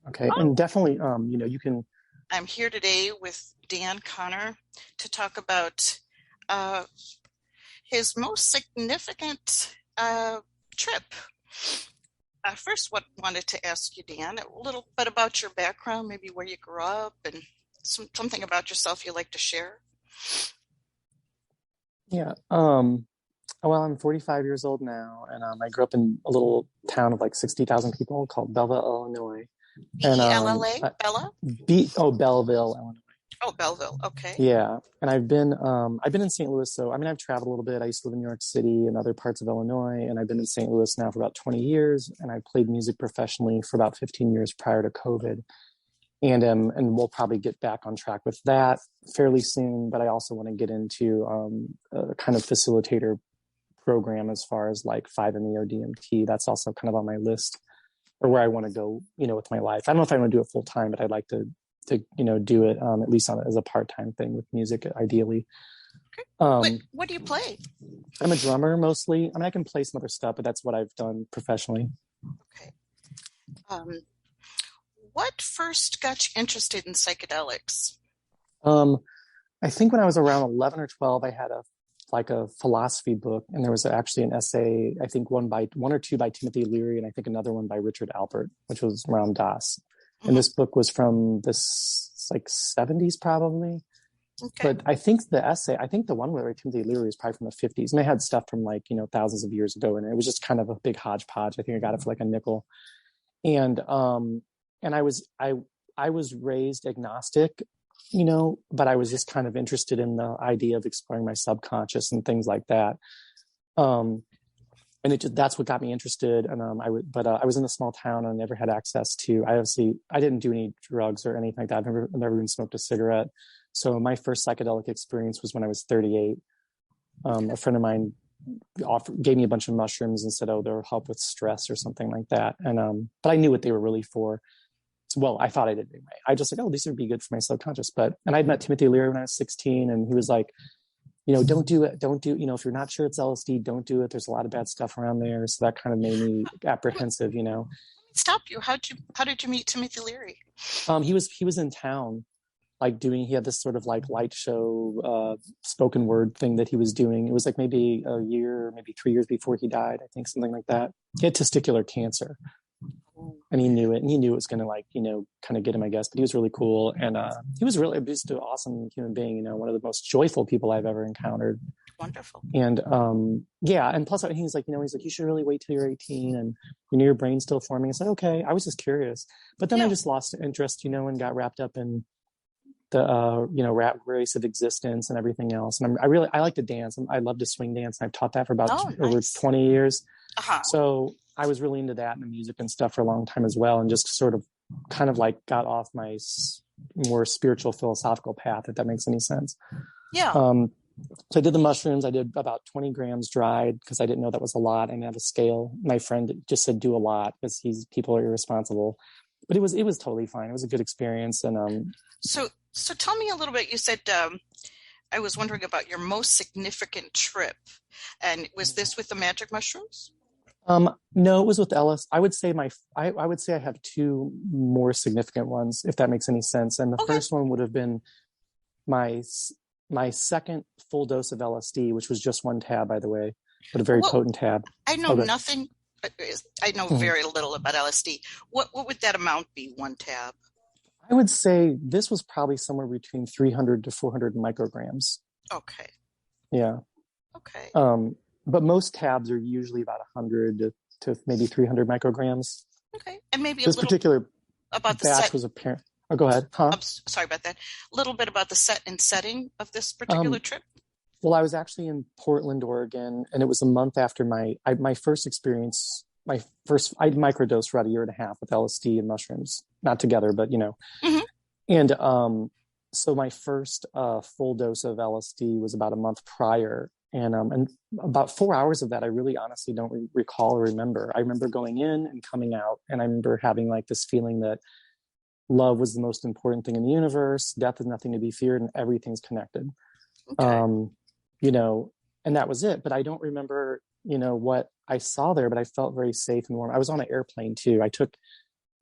Okay. Oh, And definitely, you can. I'm here today with Dan Connor to talk about uh, his most significant trip. First, what wanted to ask you, Dan, a little bit about your background, maybe where you grew up, and something about yourself you like to share. Yeah. Well, I'm 45 years old now, and I grew up in a little town of like 60,000 people called Belleville, Illinois. And Bella, Bella. Belleville, Illinois. Oh, Belleville. Okay. Yeah. And I've been in St. Louis, so I mean I've traveled a little bit. I used to live in New York City and other parts of Illinois, and I've been in St. Louis now for about 20 years, and I played music professionally for about 15 years prior to COVID. And we'll probably get back on track with that fairly soon, but I also want to get into a kind of facilitator program as far as like 5-MeO DMT. That's also kind of on my list, or where I want to go, with my life. I don't know if I want to do it full time, but I'd like to do it at least as a part-time thing with music, ideally. What do you play? I'm a drummer mostly. I mean, I can play some other stuff, but that's what I've done professionally. Okay. What first got you interested in psychedelics? I think when I was around 11 or 12, I had a philosophy book, and there was actually an essay, I think one or two by Timothy Leary, and I think another one by Richard Alpert, which was Ram Dass. And this book was from like 70s probably. Okay. But I think the one where Timothy Leary is probably from the 50s. And they had stuff from like, thousands of years ago. And it was just kind of a big hodgepodge. I think I got it for like a nickel. And I was raised agnostic, but I was just kind of interested in the idea of exploring my subconscious and things like that. And that's what got me interested. And I was in a small town and I never had access to. I didn't do any drugs or anything like that. I've never even smoked a cigarette. So my first psychedelic experience was when I was 38. A friend of mine gave me a bunch of mushrooms and said, "Oh, they'll help with stress or something like that." And but I knew what they were really for. Well, I thought I did anyway. I just like, oh, these would be good for my subconscious. And I'd met Timothy Leary when I was 16, and he was like, don't do it. Don't do, if you're not sure it's LSD, don't do it. There's a lot of bad stuff around there. So that kind of made me apprehensive, Stop you. How did you meet Timothy Leary? He was in town, like he had this sort of like light show, spoken word thing that he was doing. It was like maybe a year, maybe 3 years before he died. I think something like that. He had testicular cancer. And he knew it, and he knew it was going to kind of get him, I guess, but he was really cool. And he was just an awesome human being, one of the most joyful people I've ever encountered. Wonderful. And and plus he's like, you should really wait till you're 18 and your brain's still forming. I said, okay. I was just curious, but then I just lost interest, and got wrapped up in the rat race of existence and everything else. And I like to dance. I love to swing dance, and I've taught that for about over 20 years. So I was really into that and the music and stuff for a long time as well, and just sort of kind of like got off my more spiritual philosophical path, if that makes any sense. Yeah. So I did the mushrooms. I did about 20 grams dried because I didn't know that was a lot. I didn't have a scale. My friend just said do a lot because people are irresponsible, but it was totally fine. It was a good experience. And so tell me a little bit. You said I was wondering about your most significant trip, and was this with the magic mushrooms? No, it was with Ellis. I would say I would say I have two more significant ones, if that makes any sense. And the first one would have been my second full dose of LSD, which was just one tab, by the way, but a very potent tab. I know nothing. I know very little about LSD. What would that amount be? One tab? I would say this was probably somewhere between 300 to 400 micrograms. Okay. Yeah. Okay. But most tabs are usually about 100 to maybe 300 micrograms. Okay. And maybe this particular about the batch set. was apparent. Oh, go ahead. Huh? I'm sorry about that. A little bit about the set and setting of this particular trip. Well, I was actually in Portland, Oregon, and it was a month after my first experience. I microdosed for about a year and a half with LSD and mushrooms, not together, but Mm-hmm. And so my first full dose of LSD was about a month prior. And about 4 hours of that, I really honestly don't recall or remember. I remember going in and coming out, and I remember having like this feeling that love was the most important thing in the universe. Death is nothing to be feared, and everything's connected. Okay. And that was it. But I don't remember, what I saw there, but I felt very safe and warm. I was on an airplane too. I took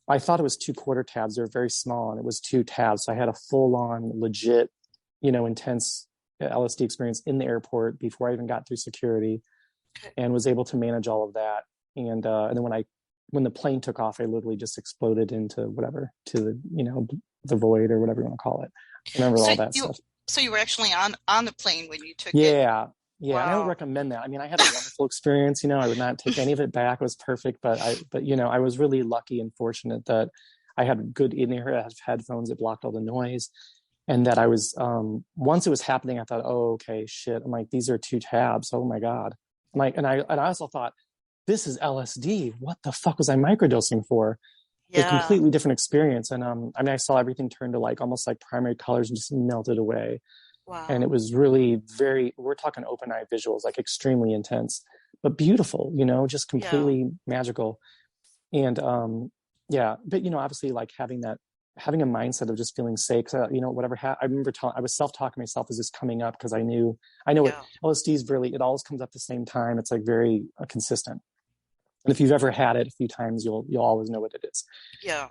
I thought it was 2 quarter tabs. They were very small, and it was 2 tabs. So I had a full on legit, intense LSD experience in the airport before I even got through security, and was able to manage all of that. And then when the plane took off, I literally just exploded into whatever, to the void or whatever you want to call it. I remember all that stuff. So you were actually on the plane when you took it? Yeah. Wow. And I would recommend that. I mean, I had a wonderful experience. I would not take any of it back. It was perfect, but I was really lucky and fortunate that I had good in-ear headphones that blocked all the noise, and that I was once it was happening, I thought, oh, okay, shit. I'm like, these are 2 tabs. Oh my god. I'm like, and I also thought, this is LSD. What the fuck was I microdosing for? Yeah. A completely different experience. And I saw everything turn to like almost like primary colors and just melted away. Wow. And it was really we're talking open eye visuals, like extremely intense, but beautiful, just completely magical. And but obviously like having a mindset of just feeling safe. Whatever I remember I was self-talking myself as this coming up, because I know what LSD is really, it always comes up at the same time. It's like very consistent. And if you've ever had it a few times, you'll always know what it is. Yeah.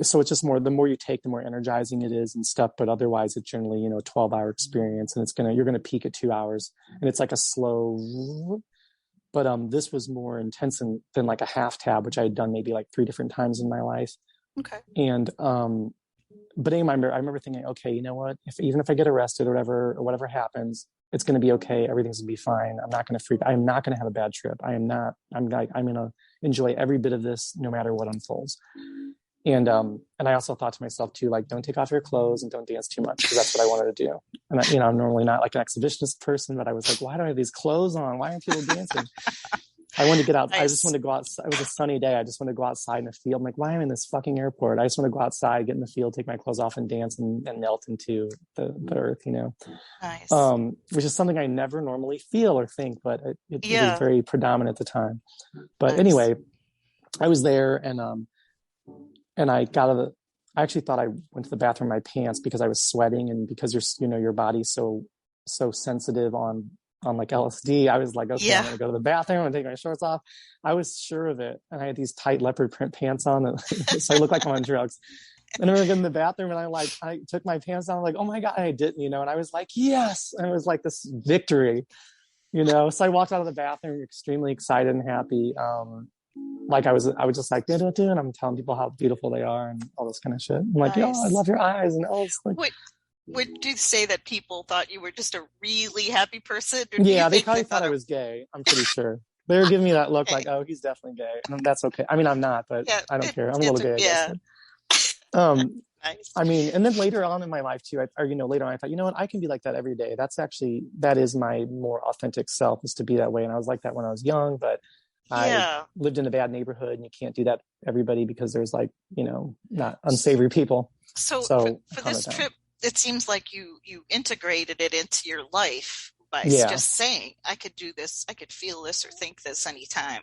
So it's just more, the more you take, the more energizing it is and stuff. But otherwise, it's generally, a 12-hour experience, and you're going to peak at 2 hours, and it's like a slow, but this was more intense than like a half tab, which I had done maybe like 3 different times in my life. Okay. And, but anyway, I remember thinking, okay, you know what, even if I get arrested or whatever happens, it's going to be okay. Everything's going to be fine. I'm not going to freak. I'm not going to have a bad trip. I'm going to enjoy every bit of this, no matter what unfolds. And I also thought to myself too, like, don't take off your clothes and don't dance too much, because that's what I wanted to do. And I'm normally not like an exhibitionist person, but I was like, why do I have these clothes on? Why aren't people dancing? I wanted to get out. Nice. I just wanted to go outside. It was a sunny day. I just wanted to go outside in the field. I'm like, why am I in this fucking airport? I just want to go outside, get in the field, take my clothes off, and dance and melt into the earth, Nice. Which is something I never normally feel or think, but it was very predominant at the time. But nice. Anyway, I was there, and I I actually thought I went to the bathroom in my pants because I was sweating, and because your body's so sensitive on like LSD, I was like, okay, I'm gonna go to the bathroom and take my shorts off. I was sure of it, and I had these tight leopard print pants on, so I look like I'm on drugs. And I remember getting in the bathroom, and I took my pants down. I'm like, oh my god, I didn't, and I was like, yes, and it was like this victory, So I walked out of the bathroom extremely excited and happy. Like I was just like, and I'm telling people how beautiful they are and all this kind of shit. I'm like, nice. I love your eyes, and all this. Like, would you say that people thought you were just a really happy person? Yeah, they probably thought I was gay. I'm pretty sure. They were giving me that look like, oh, he's definitely gay. And that's okay. I mean, I'm not, but I don't care. I'm a little gay, I guess. Nice. I mean, and then later on in my life too, later on I thought, you know what, I can be like that every day. That is my more authentic self, is to be that way. And I was like that when I was young, but I lived in a bad neighborhood, and you can't do that everybody, because there's like, not unsavory people. So for this trip, it seems like you integrated it into your life by just saying, I could do this, I could feel this or think this anytime.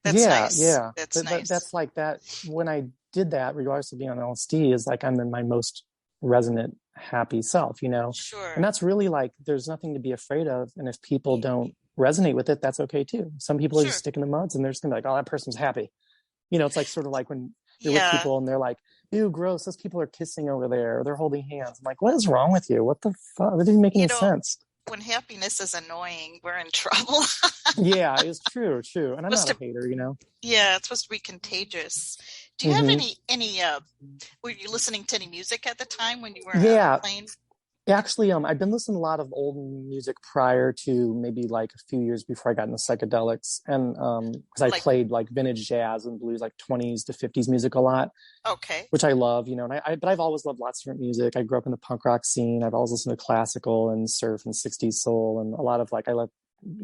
That's nice. Yeah. That's nice. That's like that. When I did that, regardless of being on LSD, is like I'm in my most resonant, happy self, Sure. And that's really like, there's nothing to be afraid of. And if people don't resonate with it, that's okay too. Some people are just sticking the muds, and they're just gonna be like, oh, that person's happy. It's like sort of like when you're with people and they're like, ew, gross, those people are kissing over there, or they're holding hands. I'm like, what is wrong with you? What the fuck? That didn't make any sense. When happiness is annoying, we're in trouble. Yeah, it's true. And I'm not a hater, Yeah, it's supposed to be contagious. Do you have any were you listening to any music at the time when you were on the plane? Actually, I've been listening to a lot of old music prior to maybe like a few years before I got into psychedelics, and because I played like vintage jazz and blues, like 20s to 50s music a lot. Okay. Which I love, but I've always loved lots of different music. I grew up in the punk rock scene. I've always listened to classical and surf and 60s soul, and a lot of like, I love,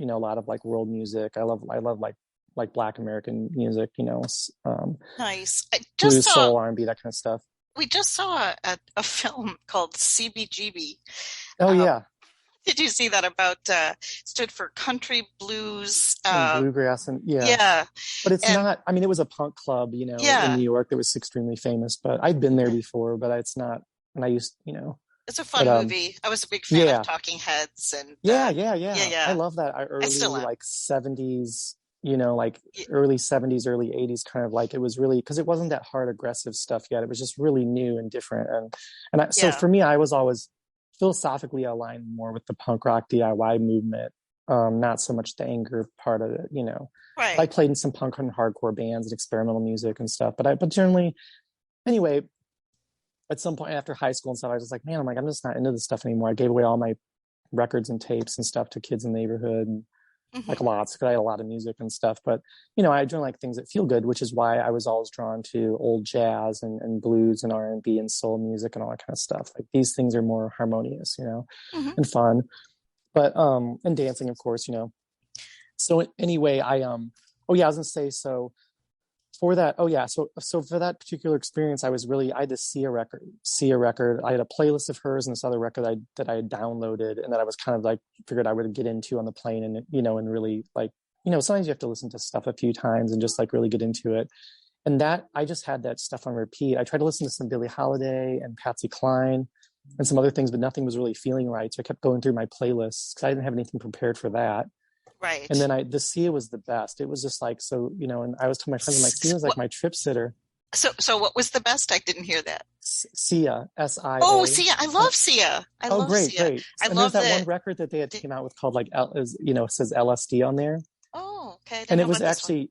a lot of like world music. I love like Black American music, nice. Blues, soul, R&B, that kind of stuff. We just saw a film called CBGB. Oh, yeah. Did you see that? About stood for country blues, and bluegrass, and yeah. But it's not. I mean, it was a punk club, in New York that was extremely famous. But I've been there before. But it's not. And I used, It's a fun movie. I was a big fan of Talking Heads, and yeah. I love that early like 70s like Y- early 70s, early 80s, kind of like, it was really, because it wasn't that hard, aggressive stuff yet. It was just really new and different. So Yeah. for me, I was always philosophically aligned more with the punk rock DIY movement, not so much the anger part of it. But I Right. played in some punk and hardcore bands and experimental music and stuff. But generally, anyway, at some point after high school and stuff, I was just like, man, I'm just not into this stuff anymore. I gave away all my records and tapes and stuff to kids in the neighborhood, and like Hmm. lots, because I had a lot of music and stuff. But I do like things that feel good, which is why I was always drawn to old jazz and blues and R&B and soul music and all that kind of stuff. Like, these things are more harmonious, Hmm. and fun. But and dancing, of course. So anyway, oh yeah, I was gonna say, so for that, oh yeah, so for that particular experience, I had to see a record. I had a playlist of hers and this other record that I had downloaded, and that I was kind of like figured I would get into on the plane, and really, like, sometimes you have to listen to stuff a few times and just like really get into it. And that, I just had that stuff on repeat. I tried to listen to some Billie Holiday and Patsy Cline and some other things, but nothing was really feeling right. So I kept going through my playlists because I didn't have anything prepared for that. And Right. then the Sia was the best. It was just like, so, and I was telling my friends, I'm like, Sia was like What? my trip sitter. So what was the best? I didn't hear that. Sia, Oh, SIA. Sia! I love Sia. I Oh, love great, Sia. great. I And there's love that one the. record that they had the came out with called like, it says LSD on there. oh, okay. I didn't And know it was about this one. actually,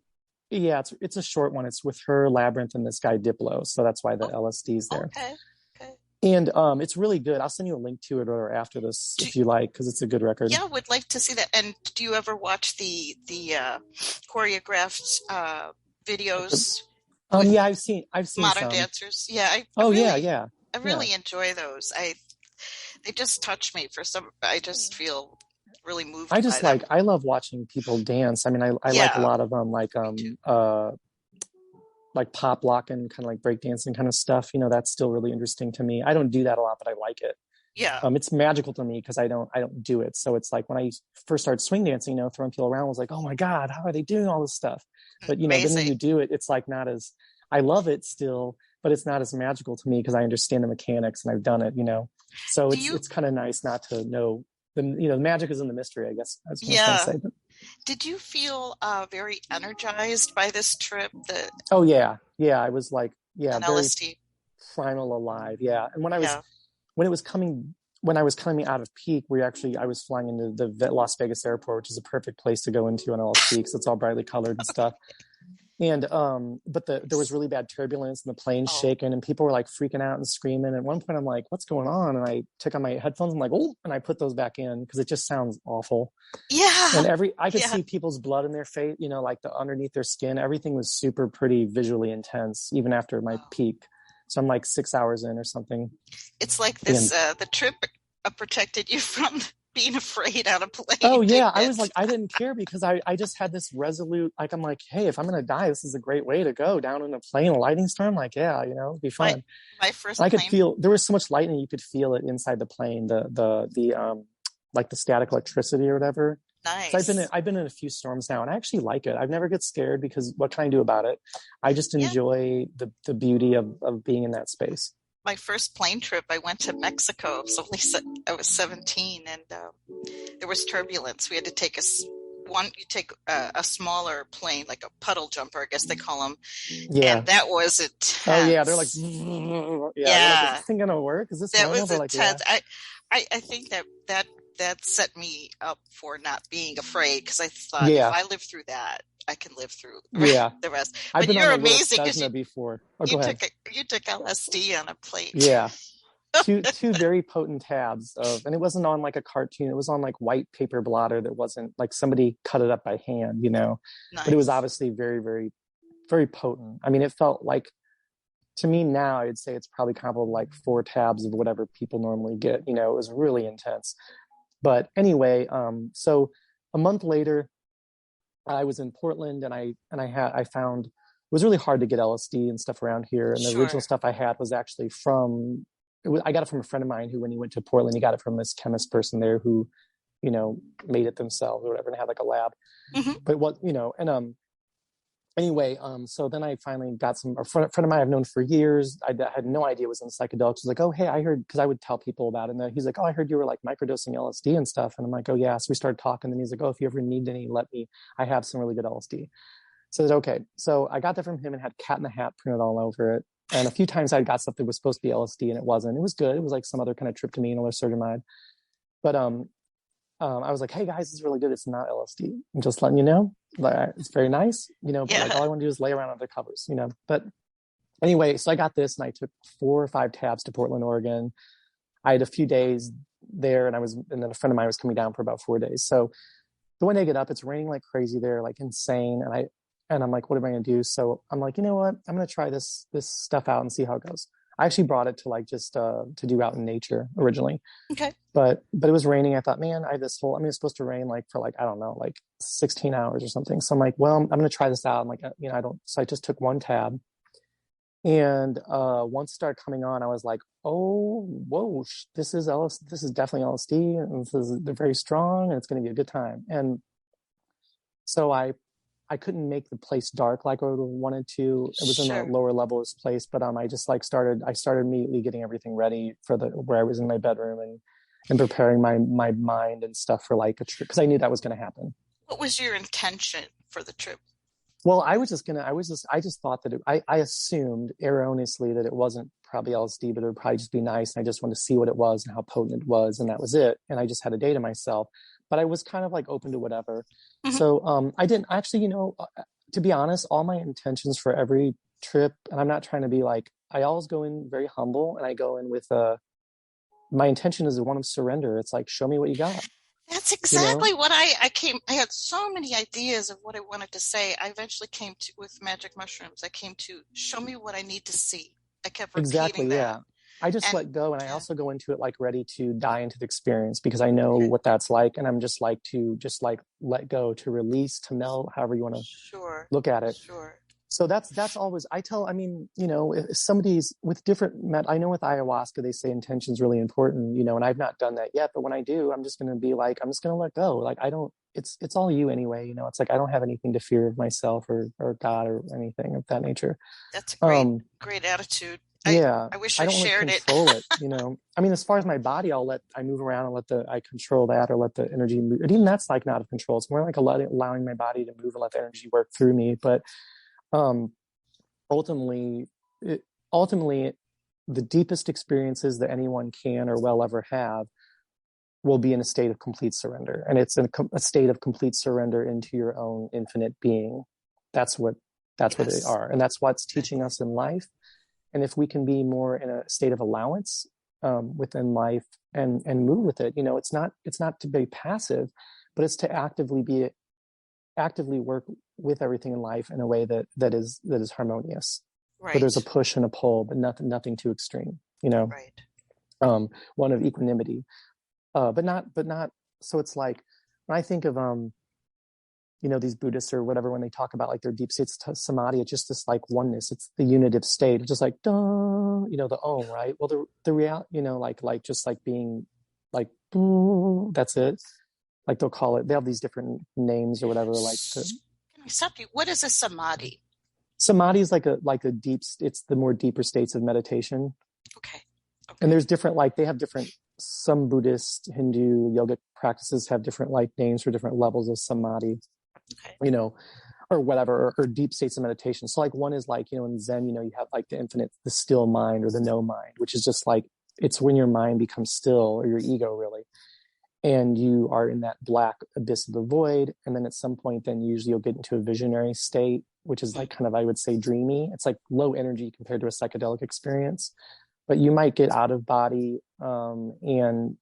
yeah, it's a short one. It's with her, Labyrinth, and this guy Diplo. So that's why the Oh, LSD's there. okay. Okay. And it's really good. I'll send you a link to it or after this Do, if you like, because it's a good record. yeah, would like to see that. And do you ever watch the choreographed videos with Yeah, I've seen modern some. dancers? Yeah, Oh yeah, yeah, I yeah. really enjoy those. They just touch me for some. I just feel really moved by them. I love watching people dance. I mean, I like a Yeah, lot of me too. like pop lock and kind of like breakdancing kind of stuff. That's still really interesting to me. I don't do that a lot, but I like it. Yeah. It's magical to me because I don't do it. So it's like when I first started swing dancing, throwing people around, I was like, oh my God, how are they doing all this stuff? But then when you Amazing. do it, it's like not as, I love it still, but it's not as magical to me because I understand the mechanics and I've done it. So Do it's you, it's kind of nice not to know the magic is in the mystery, I guess that's what I was trying to yeah. say. But Did you feel very energized by this trip, oh yeah, yeah, I was like, yeah, on very LSD? primal alive. Yeah. And Yeah. when it was coming when I was coming out of peak, I was flying into the Las Vegas airport, which is a perfect place to go into on LSD because it's all brightly colored and stuff. And but there was really bad turbulence and the plane's Oh, shaking and people were like freaking out and screaming. And at one point I'm like, what's going on? And I took on my headphones. I'm like, oh, and I put those back in because it just sounds awful. yeah. And I could Yeah. see people's blood in their face, like the underneath their skin. Everything was super pretty visually intense, even after my Oh. peak. So I'm like 6 hours in or something. It's like this, And the trip protected you from being afraid on a oh plane, yeah, didn't I was it? like, I didn't care because I just had this resolute, like, I'm like, hey, if I'm gonna die, this is a great way to go down in a plane, a lightning storm. Like, yeah, it'd be My, fun. my And first I could plane. feel there was so much lightning, you could feel it inside the plane, the like the static electricity or whatever. So Nice. I've been in a few storms now, and I actually like it. I've never get scared because what can I do about it? I just Yeah. enjoy the beauty of being in that space. My first plane trip, I went to Mexico. I was 17, and there was turbulence. We had to take you take a smaller plane, like a puddle jumper, I guess they call them, Yeah. and that was Oh yeah, they're like, intense. yeah, you're like, is Yeah, this thing gonna work? Is this that normal? was They're like, yeah, intense. I think that set me up for not being afraid because I thought if yeah, I live through that, I can live through yeah. the rest. I've But been on you're the little amazing because Cessna before. Oh, go ahead. you took LSD on a plane. Yeah, two very potent tabs and it wasn't on like a cartoon. It was on like white paper blotter that wasn't like somebody cut it up by hand, but it was Nice. obviously very, very, very potent. I mean, it felt like, to me now, I'd say it's probably comparable to like 4 tabs of whatever people normally get. It was really intense. But anyway, so a month later, I was in Portland, and I found it was really hard to get LSD and stuff around here. And the original Sure. stuff I had was actually I got it from a friend of mine who, when he went to Portland, he got it from this chemist person there who, made it themselves or whatever, and had like a lab. Hmm. But what, and anyway, so then I finally got a friend of mine I've known for years. I had no idea it was in psychedelics. He's like, oh, hey, I heard, because I would tell people about it. And he's like, oh, I heard you were like microdosing LSD and stuff. And I'm like, oh, yeah. So we started talking. And he's like, oh, if you ever need any, let me, I have some really good LSD. So I said, okay. So I got that from him and had Cat in the Hat printed all over it. And a few times I got stuff that was supposed to be LSD and it wasn't. It was good. It was like some other kind of tryptamine or lisergamide. But I was like, hey guys, this is really good. It's not LSD. I'm just letting you know. Like, it's very nice, but like all I want to do is lay around under covers, But anyway, so I got this and I took 4 or 5 tabs to Portland, Oregon. I had a few days there and then a friend of mine was coming down for about 4 days. So the one day I get up, it's raining like crazy there, like insane. And I'm like, what am I going to do? So I'm like, you know what? I'm going to try this stuff out and see how it goes. I actually brought it to like just to do out in nature originally. Okay. But it was raining. I thought, man, it's supposed to rain like for like, I don't know, like 16 hours or something. So I'm like, well, I'm going to try this out. I'm like, so I just took 1 tab. And once it started coming on, I was like, oh, whoa, this is LSD. This is definitely LSD. And they're very strong and it's going to be a good time. And so I couldn't make the place dark like I would have wanted to. It was in a lower level place, but I just like started immediately getting everything ready for where I was in my bedroom and preparing my mind and stuff for like a trip, because I knew that was going to happen. What was your intention for the trip? Well, I just thought that I assumed erroneously that it wasn't probably LSD, but it would probably just be nice. And I just wanted to see what it was and how potent it was. And that was it. And I just had a day to myself, but I was kind of like open to whatever. Mm-hmm. So I didn't actually, to be honest, all my intentions for every trip, and I'm not trying to be like, I always go in very humble and I go in with my intention is one of surrender. It's like, show me what you got. That's exactly what I had so many ideas of what I wanted to say. I eventually came to, with magic mushrooms, I came to show me what I need to see. I kept repeating that. Yeah. I just let go, and I also go into it like ready to die into the experience because I know what that's like, and I'm just like to let go, to release, to melt, however you want to look at it. Sure. So that's always, if somebody's with different, I know with ayahuasca, they say intention's really important, and I've not done that yet, but when I do, I'm just going to be like, I'm just going to let go. Like, it's all you anyway, it's like, I don't have anything to fear of myself or God or anything of that nature. That's a great attitude. I wish I shared it. I don't control it, as far as my body, I move around and I control that or let the energy move. And even that's like not of control. It's more like allowing my body to move and let the energy work through me. But ultimately, the deepest experiences that anyone can or will ever have will be in a state of complete surrender. And it's a state of complete surrender into your own infinite being. That's what they are. And that's what's teaching us in life. And if we can be more in a state of allowance within life and move with it, it's not to be passive, but it's to actively work with everything in life in a way that is harmonious. Right. Where there's a push and a pull, but nothing too extreme. Right. One of equanimity, but not. So it's like when I think of these Buddhists or whatever, when they talk about like their deep states of samadhi, it's just this like oneness. It's the unitive state. It's just like the Om, right? Well, the reality, like just like being like that's it. Like they'll call it. They have these different names or whatever. Like, can I stop you? What is a samadhi? Samadhi is like a deep. It's the more deeper states of meditation. Okay. And there's different, like they have different. Some Buddhist, Hindu, yogic practices have different like names for different levels of samadhi. Okay. Or whatever, or deep states of meditation. So like one is like in Zen, you have like the still mind or the no mind, which is just like it's when your mind becomes still, or your ego really. And you are in that black abyss of the void. And then at some point, then usually you'll get into a visionary state, which is like kind of, I would say, dreamy. It's like low energy compared to a psychedelic experience, but you might get out of body and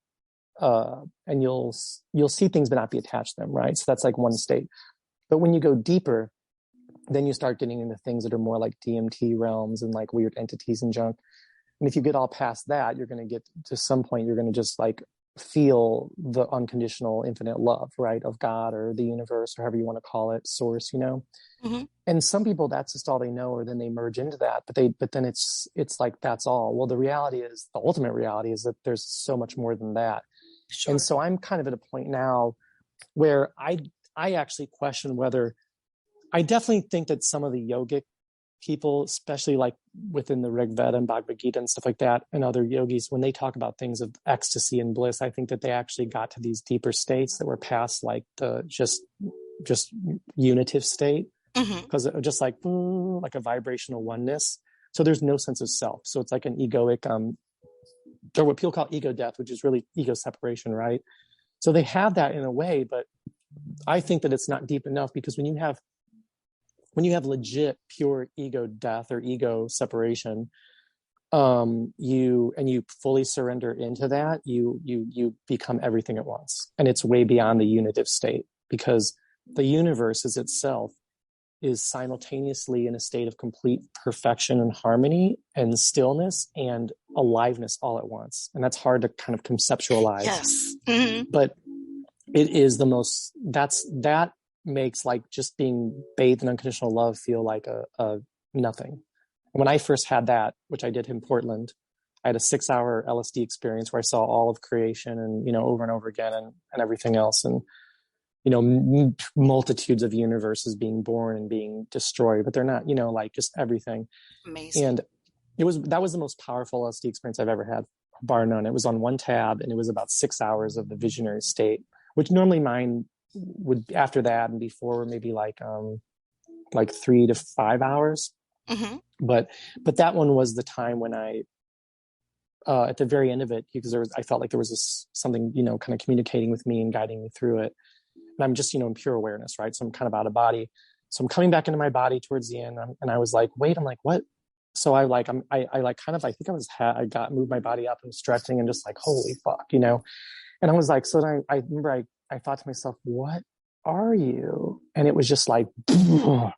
you'll see things but not be attached to them, right? So that's like one state. But when you go deeper, then you start getting into things that are more like DMT realms and like weird entities and junk. And if you get all past that, you're going to get to some point, you're going to just like feel the unconditional infinite love, right, of God or the universe or however you want to call it, source, Mm-hmm. And some people, that's just all they know, or then they merge into that, but then it's like that's all. Well, the ultimate reality is that there's so much more than that. Sure. And so I'm kind of at a point now where I actually question whether I definitely think that some of the yogic people, especially like within the Rig Veda and Bhagavad Gita and stuff like that, and other yogis, when they talk about things of ecstasy and bliss, I think that they actually got to these deeper states that were past like the just unitive state, because it was just like a vibrational oneness. So there's no sense of self. So it's like an egoic, or what people call ego death, which is really ego separation, right? So they have that in a way, but I think that it's not deep enough, because when you have legit pure ego death or ego separation, you fully surrender into that, you become everything at once. And it's way beyond the unitive state, because the universe is itself is simultaneously in a state of complete perfection and harmony and stillness and aliveness all at once. And that's hard to kind of conceptualize. Yes. But it is the most, that makes like just being bathed in unconditional love feel like a nothing. When I first had that, which I did in Portland, I had a 6-hour LSD experience where I saw all of creation and, over and over again, and everything else. And, multitudes of universes being born and being destroyed, but they're not, like just everything. Amazing. And that was the most powerful LSD experience I've ever had, bar none. It was on one tab, and it was about 6 hours of the visionary state, which normally mine would, after that and before, maybe like 3 to 5 hours. But that one was the time when I, at the very end of it, because I felt like there was something, kind of communicating with me and guiding me through it. And I'm just, in pure awareness, right? So I'm kind of out of body. So I'm coming back into my body towards the end, and I was like, wait, I'm like, what? So I think I moved my body up and stretching and just like, holy fuck, And I was like, so then I remember I thought to myself, what are you? And it was just like, I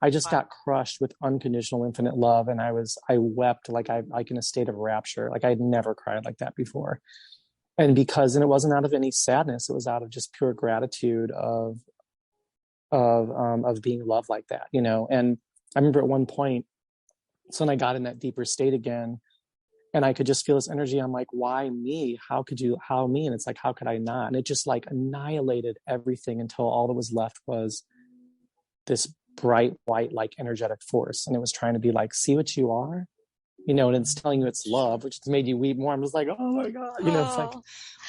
just got crushed with unconditional infinite love. And I wept like in a state of rapture. Like I'd never cried like that before. And it wasn't out of any sadness. It was out of just pure gratitude of being loved like that, And I remember at one point, so then I got in that deeper state again, and I could just feel this energy. I'm like, why me? How me? And it's like, how could I not? And it just like annihilated everything until all that was left was this bright white, like energetic force. And it was trying to be like, see what you are, and it's telling you it's love, which made you weep more. I'm just like, oh my God, it's like,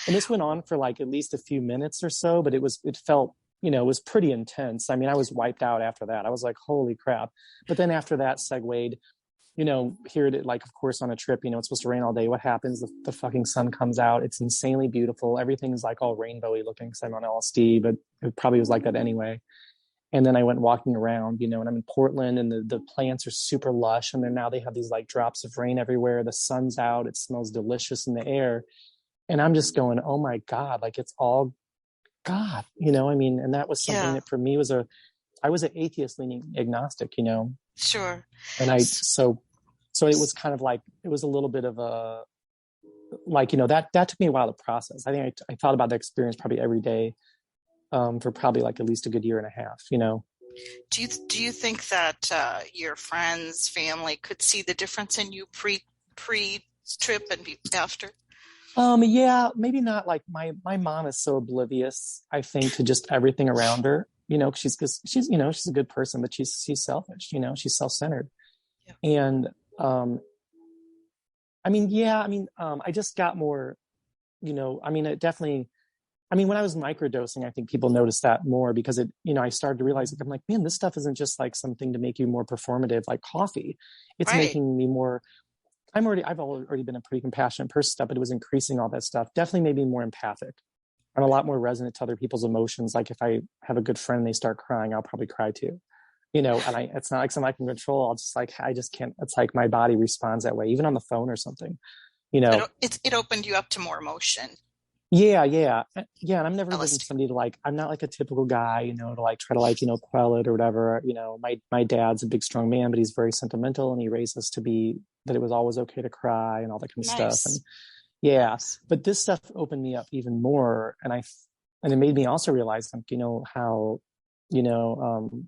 and this went on for like at least a few minutes or so, but it felt, it was pretty intense. I mean, I was wiped out after that. I was like, holy crap. But then after that segued, here it, like, of course, on a trip, it's supposed to rain all day. What happens? The fucking sun comes out. It's insanely beautiful. Everything's like all rainbowy looking because I'm on LSD, but it probably was like that anyway. And then I went walking around, and I'm in Portland, and the plants are super lush. And then now they have these like drops of rain everywhere. The sun's out. It smells delicious in the air. And I'm just going, oh my God, like it's all God, and that was something that for me I was an atheist leaning agnostic, Sure. And so it was kind of like, it was a little bit of a, like, that took me a while to process. I think I thought about that experience probably every day, for probably like at least a good year and a half, Do you think that your friends, family could see the difference in you pre-trip and after? Yeah, maybe not. Like my mom is so oblivious, I think, to just everything around her, she's she's a good person, but she's selfish, she's self-centered. Yeah. And, I just got more, it definitely, when I was microdosing, I think people noticed that more because it, I started to realize, I'm like, man, this stuff isn't just like something to make you more performative, like coffee. It's making me more, I've already been a pretty compassionate person, but it was increasing all that stuff. Definitely made me more empathic. I'm a lot more resonant to other people's emotions. Like if I have a good friend and they start crying, I'll probably cry too, and it's not like something I can control. I just can't, it's like my body responds that way, even on the phone or something, It opened you up to more emotion. Yeah. And I'm never been somebody to like, I'm not like a typical guy, to like try to like, quell it or whatever. My dad's a big, strong man, but he's very sentimental, and he raised us to be that it was always okay to cry and all that kind of stuff. And yeah, but this stuff opened me up even more. And it made me also realize, like, how, women,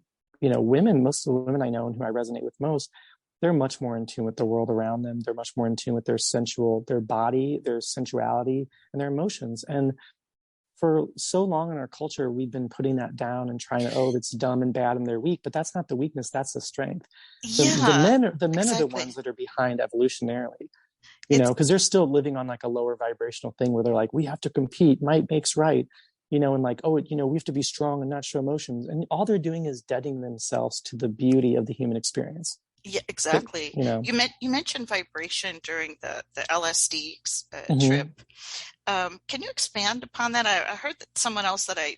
most of the women I know and who I resonate with most, they're much more in tune with the world around them. They're much more in tune with their body, their sensuality, and their emotions. And for so long in our culture, we've been putting that down and trying to, oh, it's dumb and bad and they're weak, but that's not the weakness. That's the strength. The Yeah, men are the exactly. ones that are behind evolutionarily, It's because they're still living on like a lower vibrational thing where they're like, we have to compete. Might makes right. And like, oh, we have to be strong and not show emotions. And all they're doing is deadening themselves to the beauty of the human experience. Yeah, But, exactly. you know, You mentioned vibration during the LSD trip. mhm. Can you expand upon that? I heard that someone else that I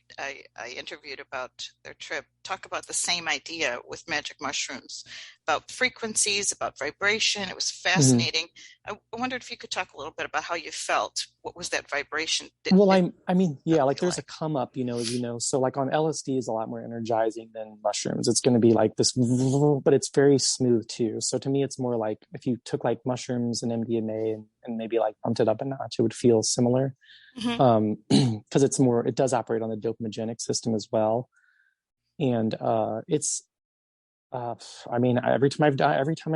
interviewed about their trip talk about the same idea with magic mushrooms, about frequencies, about vibration. It was Mhm. fascinating. I wondered if you could talk a little bit about how you felt. What was that vibration? Well, I mean, That yeah, like feel there's a like? come up, as you know. So like on LSD is a lot more energizing than mushrooms. It's going to be like this, but it's very smooth too. So to me, it's more like if you took like mushrooms and MDMA and maybe like bumped it up a notch, it would feel similar. Hmm. Because it does operate on the dopamine system as well. And it's uh, I mean, every time I've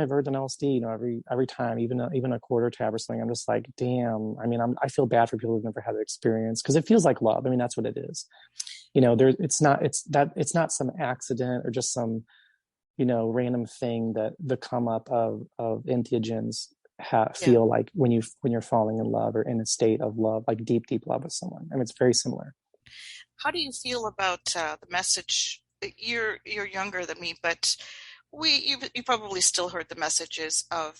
heard an LSD, every time, even a quarter tab or something, I'm just like, damn. I mean, I feel bad for people who've never had the experience because it feels like love. I mean, that's what it is. It's not some accident or just some random thing that the come up of entheogens Yeah. feel like when you're falling in love or in a state of love, like deep, deep love with someone. I mean, it's very similar. How do you feel about the message? You're younger than me, but you probably still heard the messages of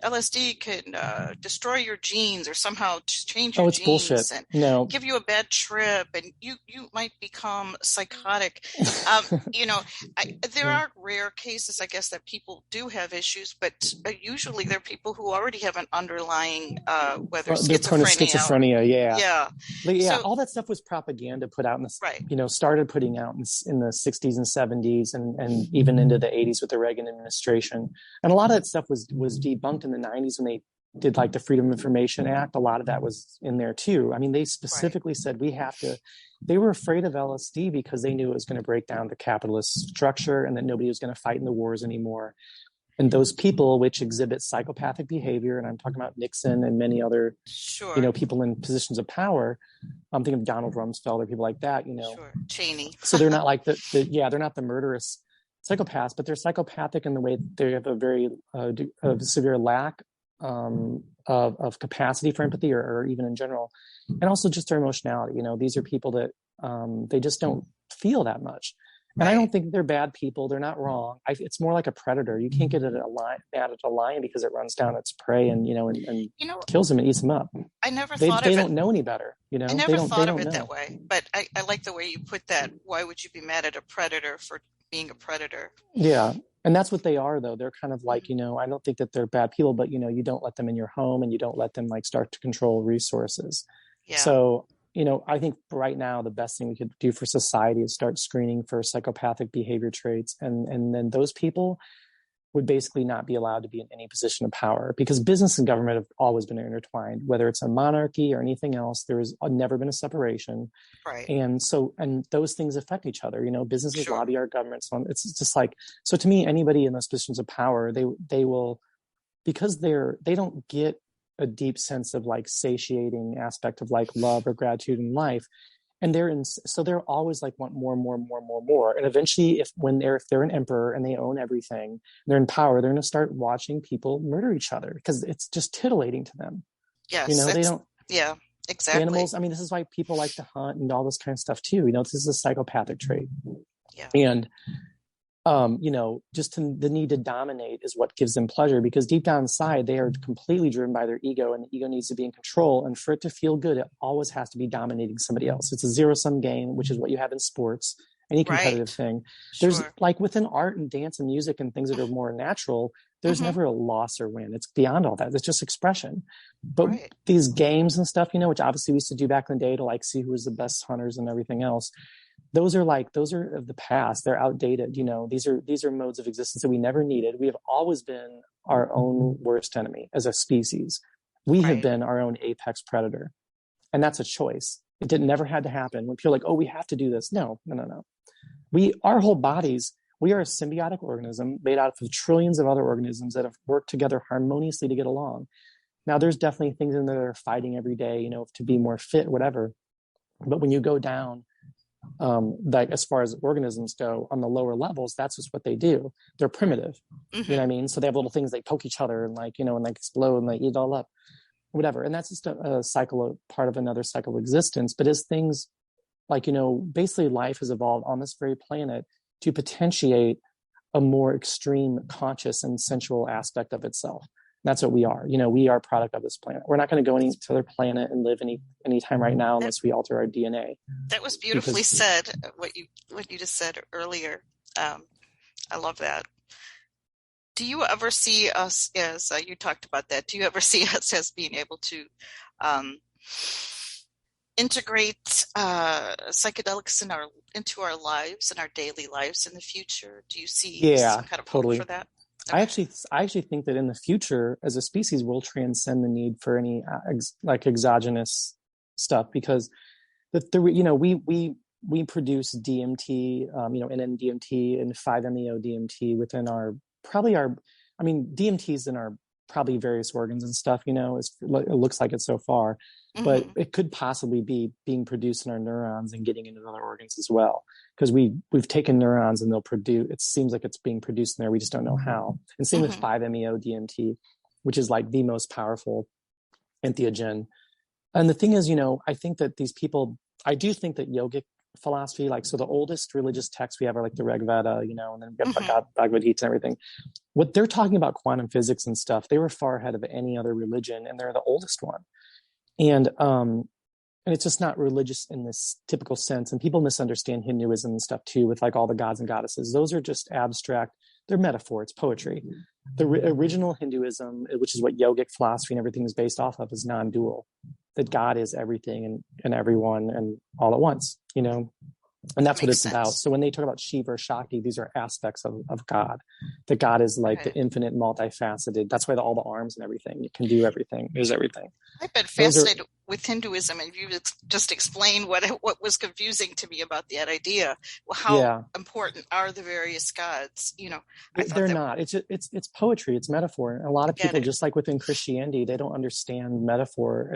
LSD can destroy your genes or somehow just change Oh, your it's bullshit. genes and No. give you a bad trip and you might become psychotic. Um, you know, there Yeah. are rare cases, I guess, that people do have issues, but usually they're people who already have an underlying whether They're prone to schizophrenia or schizophrenia. Yeah. yeah. Like, yeah, So all that stuff was propaganda put out in this, right, started putting out in the 60s and 70s and even into the 80s with the Reagan administration. And a lot of that stuff was debunked in the 90s when they did like the Freedom of Information Act. A lot of that was in there too. I mean, they right, specifically said they were afraid of LSD because they knew it was going to break down the capitalist structure and that nobody was going to fight in the wars anymore. And those people which exhibit psychopathic behavior, and I'm talking about Nixon and many other sure, people in positions of power. I'm thinking of Donald Rumsfeld or people like that, sure, Cheney. So they're not like they're not the murderous psychopaths, but they're psychopathic in the way that they have a very a severe lack of capacity for empathy or even in general, and also just their emotionality. These are people that they just don't feel that much. And I Right. don't think they're bad people. They're not wrong. It's more like a predator. You can't get mad at a lion because it runs down its prey and You know, kills them and eats them up. I never They thought they of it. don't know any better. I They never don't they thought of don't it that know. way, but I like the way you put that. Why would you be mad at a predator for being a predator? Yeah. And that's what they are though. They're kind of like, Mhm. I don't think that they're bad people, but you don't let them in your home and you don't let them like start to control resources. Yeah, So, I think right now the best thing we could do for society is start screening for psychopathic behavior traits and then those people would basically not be allowed to be in any position of power because business and government have always been intertwined, whether it's a monarchy or anything else. There has never been a separation. right. And those things affect each other. Businesses Sure. lobby our governments. It's just like, so to me, anybody in those positions of power, they will, because they don't get a deep sense of like satiating aspect of like love or gratitude in life. And so they're always like want more and more and more and more and more. And eventually if they're an emperor and they own everything, they're in power, they're going to start watching people murder each other because it's just titillating to them. Yes, They it's don't, yeah, exactly. animals. I mean, this is why people like to hunt and all this kind of stuff too. This is a psychopathic trait. Yeah, And just the need to dominate is what gives them pleasure because deep down inside, they are completely driven by their ego and the ego needs to be in control. And for it to feel good, it always has to be dominating somebody else. It's a zero sum game, which is what you have in sports, any competitive right. thing. There's Sure. like within art and dance and music and things that are more natural, there's Hmm. never a loss or win. It's beyond all that. It's just expression. But Right. these games and stuff, which obviously we used to do back in the day to like see who was the best hunters and everything else, those are of the past. They're outdated. These are modes of existence that we never needed. We have always been our own worst enemy as a species. We have Right. been our own apex predator, and that's a choice. Never had to happen. When people are like, oh, we have to do this. No, no, no, no. Our whole bodies, we are a symbiotic organism made out of trillions of other organisms that have worked together harmoniously to get along. Now, there's definitely things in there that are fighting every day, to be more fit, whatever. But when you go down, like as far as organisms go on the lower levels, that's just what they do. They're primitive. You know what I mean? So they have little things, they poke each other and like, and they explode and they eat it all up, whatever. And that's just a cycle, part of another cycle of existence. But as things like, basically life has evolved on this very planet to potentiate a more extreme conscious and sensual aspect of itself. That's what we are. We are a product of this planet. We're not going to go any to other planet and live any time right now unless we alter our DNA. That was beautifully said. What you just said earlier. I love that. Do you ever see us as you talked about that? Do you ever see us as being able to integrate psychedelics into our lives and our daily lives in the future? Do you see some kind of hope for that? Okay. I actually think that in the future, as a species, we'll transcend the need for any exogenous stuff, because we produce DMT, NN-DMT and 5-MeO DMT within DMT's in our probably various organs and stuff. It looks like it so far, but it could possibly be being produced in our neurons and getting into other organs as well, because we've taken neurons and they'll produce, it seems like it's being produced in there, we just don't know how. And same with 5-MeO DMT, which is like the most powerful entheogen. And the thing is, I think that these people, I do think that yogic philosophy, so the oldest religious texts we have are like the Rig Veda, and then we have Bhagavad Gita and everything. What they're talking about, quantum physics and stuff, they were far ahead of any other religion, and they're the oldest one. And it's just not religious in this typical sense. And people misunderstand Hinduism and stuff too, with like all the gods and goddesses. Those are just abstract. They're metaphor. It's poetry. The original Hinduism, which is what yogic philosophy and everything is based off of, is non-dual. That God is everything and everyone and all at once, and that's what it's about. So when they talk about Shiva or Shakti, these are aspects of God. That God is like the infinite, multifaceted. That's why all the arms and everything, it can do everything, is everything. I've been fascinated with Hinduism, and you just explained what was confusing to me about that idea. Well, how important are the various gods? They're not. It's poetry. It's metaphor. And a lot of people, just like within Christianity, they don't understand metaphor.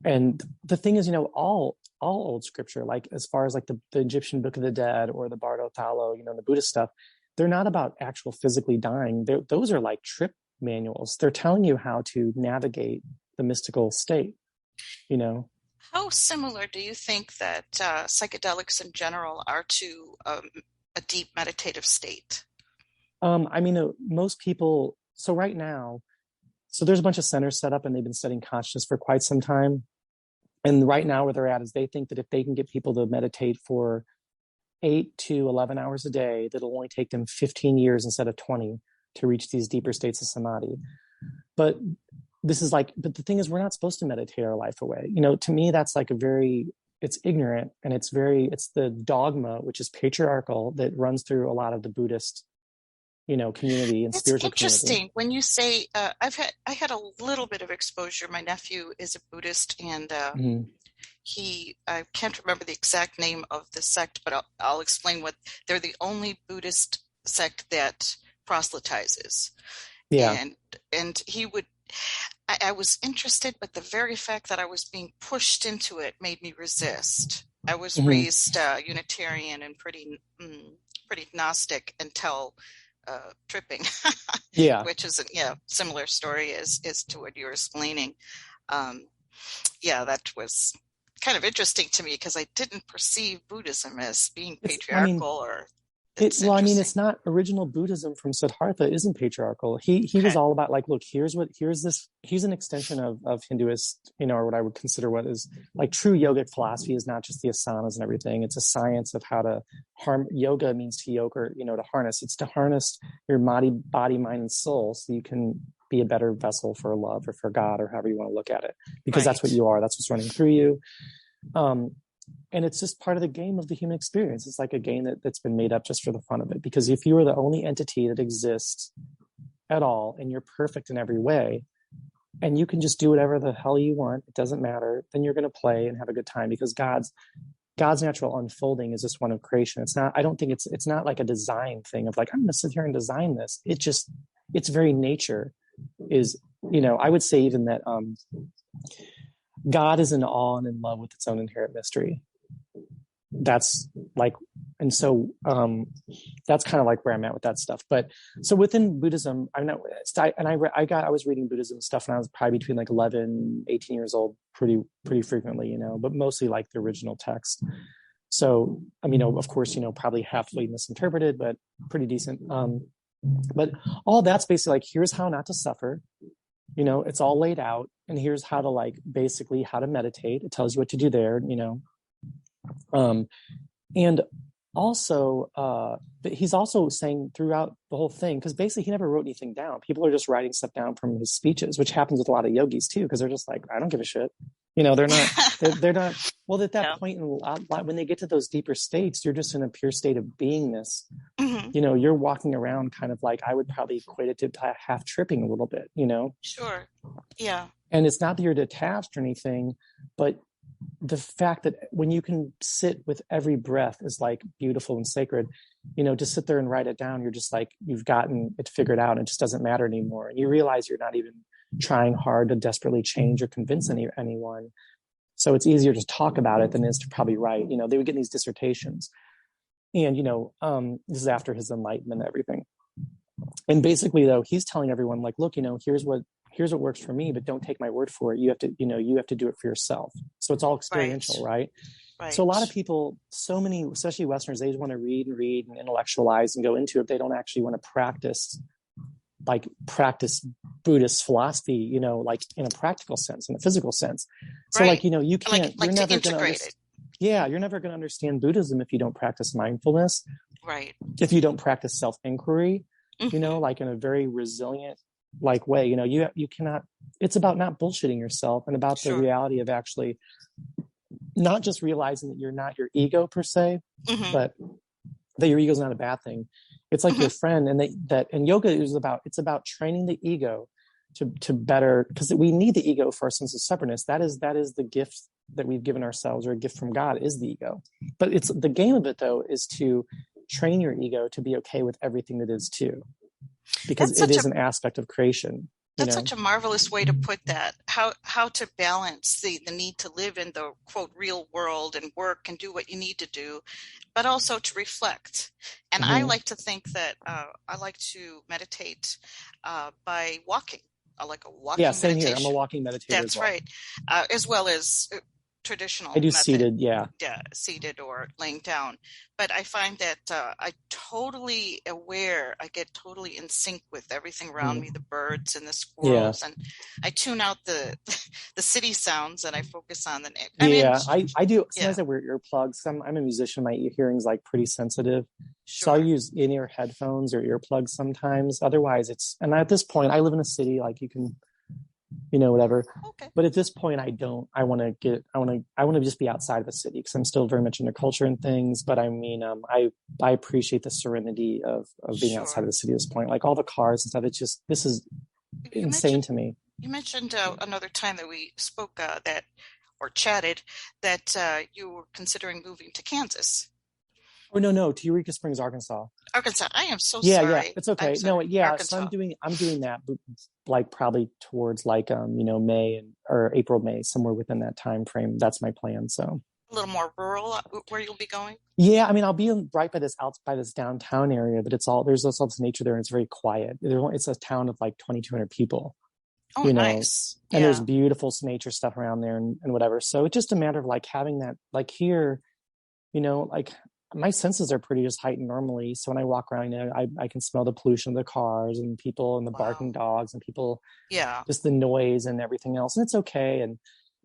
And the thing is, all old scripture, like as far as like the Egyptian Book of the Dead or the Bardo Talo, the Buddhist stuff, they're not about actual physically dying. Those are like trip manuals. They're telling you how to navigate the mystical state, How similar do you think that psychedelics in general are to a deep meditative state? Most people, so right now, there's a bunch of centers set up and they've been studying consciousness for quite some time. And right now where they're at is they think that if they can get people to meditate for 8 to 11 hours a day, that'll only take them 15 years instead of 20 to reach these deeper states of samadhi. But the thing is, we're not supposed to meditate our life away. To me, that's like it's ignorant, and it's the dogma, which is patriarchal, that runs through a lot of the Buddhist community and spiritual community. It's interesting when you say, I had a little bit of exposure. My nephew is a Buddhist, and I can't remember the exact name of the sect, but I'll explain they're the only Buddhist sect that proselytizes. Yeah. And I was interested, but the very fact that I was being pushed into it made me resist. I was raised Unitarian and pretty Gnostic until tripping, which is a similar story as to what you were explaining. That was kind of interesting to me because I didn't perceive Buddhism as being patriarchal it's not original Buddhism from Siddhartha isn't patriarchal. He was all about like, look, here's this. He's an extension of Hinduist, or what I would consider what is like true yogic philosophy is not just the asanas and everything. It's a science of how to yoga means to yoke, to harness. It's to harness your body, mind, and soul so you can be a better vessel for love or for God or however you want to look at it, because that's what you are. That's what's running through you. And it's just part of the game of the human experience. It's like a game that's been made up just for the fun of it. Because if you are the only entity that exists at all and you're perfect in every way, and you can just do whatever the hell you want, it doesn't matter, then you're going to play and have a good time, because God's natural unfolding is just one of creation. I don't think it's not like a design thing of like, I'm going to sit here and design this. Its very nature is, I would say even that, God is in awe and in love with its own inherent mystery. That's like, and so that's kind of like where I'm at with that stuff. But so within Buddhism, I'm not, and I was reading Buddhism stuff when I was probably between like 11, 18 years old, pretty frequently, you know, but mostly like the original text. So, I mean, of course, you know, probably halfway misinterpreted, but pretty decent. But all that's basically like, here's how not to suffer. You know, it's all laid out, and here's how to like basically how to meditate. It tells you what to do there, you know. And also, he's also saying throughout the whole thing, because basically he never wrote anything down. People are just writing stuff down from his speeches, which happens with a lot of yogis too, because they're just like, I don't give a shit. You know, they're not, well, at that point, when they get to those deeper states, you're just in a pure state of beingness. Mm-hmm. You know, you're walking around kind of like, I would probably equate it to half tripping a little bit, you know? Sure. Yeah. And it's not that you're detached or anything, but the fact that when you can sit with every breath is like beautiful and sacred, you know, to sit there and write it down, you're just like, you've gotten it figured out. And it just doesn't matter anymore. And you realize you're not even trying hard to desperately change or convince anyone. So it's easier to talk about it than it is to probably write. You know, they would get these dissertations, and, you know, this is after his enlightenment and everything. And basically though, he's telling everyone like, look, you know, here's what works for me, but don't take my word for it. You have to, you know, you have to do it for yourself. So it's all experiential, right? So a lot of people, so many, especially Westerners, they just want to read and intellectualize and go into it. They don't actually want to practice Buddhist philosophy, you know, like in a practical sense, in a physical sense. So like, you know, you can't, you're never going to, you're never going to understand Buddhism if you don't practice mindfulness. Right. If you don't practice self-inquiry, you know, like in a very resilient like way, you know, you cannot, it's about not bullshitting yourself and about the reality of actually not just realizing that you're not your ego per se, but that your ego is not a bad thing. It's like your friend, and and yoga it's about training the ego to better, because we need the ego for our sense of separateness. That is the gift that we've given ourselves, or a gift from God, is the ego. But it's the game of it though, is to train your ego to be okay with everything that is too, because it is an aspect of creation. That's such a marvelous way to put that. How to balance the need to live in the quote real world and work and do what you need to do, but also to reflect. And I like to think that I like to meditate by walking. I like a walking meditation. Yeah, same here. I'm a walking meditator. That's as well. Right. As well as traditional I do method, seated, seated or laying down. But I find that I get totally in sync with everything around me, the birds and the squirrels, and I tune out the city sounds and I focus on the I do. Sometimes I wear earplugs. I'm a musician. My hearing's like pretty sensitive. So I use in-ear headphones or earplugs sometimes. Otherwise and at this point I live in a city, like you can, you know, whatever. Okay. But at this point, I want to just be outside of a city, because I'm still very much into culture and things. But I mean, I appreciate the serenity of being outside of the city at this point. Like all the cars and stuff, this is insane to me. You mentioned another time that we spoke or chatted that you were considering moving to Kansas. Oh no, to Eureka Springs, Arkansas. Arkansas. I am so sorry. Yeah, it's okay. No, Arkansas. So I'm doing that, like probably towards like you know, May or April, May, somewhere within that time frame. That's my plan. So a little more rural where you'll be going. Yeah, I mean, I'll be right by this downtown area, but there's all this nature there, and it's very quiet. It's a town of like 2,200 people. Oh, you know? Nice. And there's beautiful nature stuff around there and whatever. So it's just a matter of like having that, like here, you know, like my senses are pretty just heightened normally. So when I walk around, you know, I can smell the pollution of the cars and people and the barking dogs and people, just the noise and everything else. And it's okay.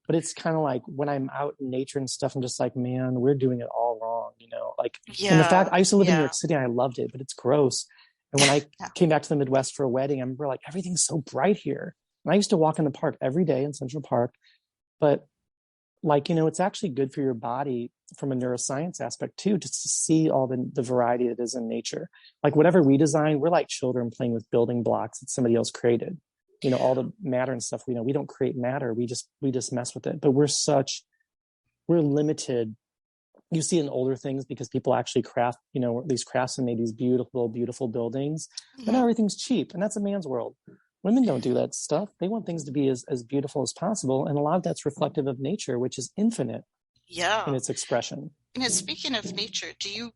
But it's kind of like when I'm out in nature and stuff, I'm just like, man, we're doing it all wrong, you know, like, and the fact I used to live in New York City and I loved it, but it's gross. And when I came back to the Midwest for a wedding, I remember like, everything's so bright here. And I used to walk in the park every day in Central Park, but like, you know, it's actually good for your body from a neuroscience aspect too, just to see all the variety that is in nature. Like whatever we design, we're like children playing with building blocks that somebody else created. You know, all the matter and stuff, we don't create matter. We just mess with it. But we're limited. You see in older things, because people actually craft, you know, these craftsmen made these beautiful, beautiful buildings, and now everything's cheap. And that's a man's world. Women don't do that stuff. They want things to be as beautiful as possible. And a lot of that's reflective of nature, which is infinite in Yeah. its expression. And speaking of nature, do you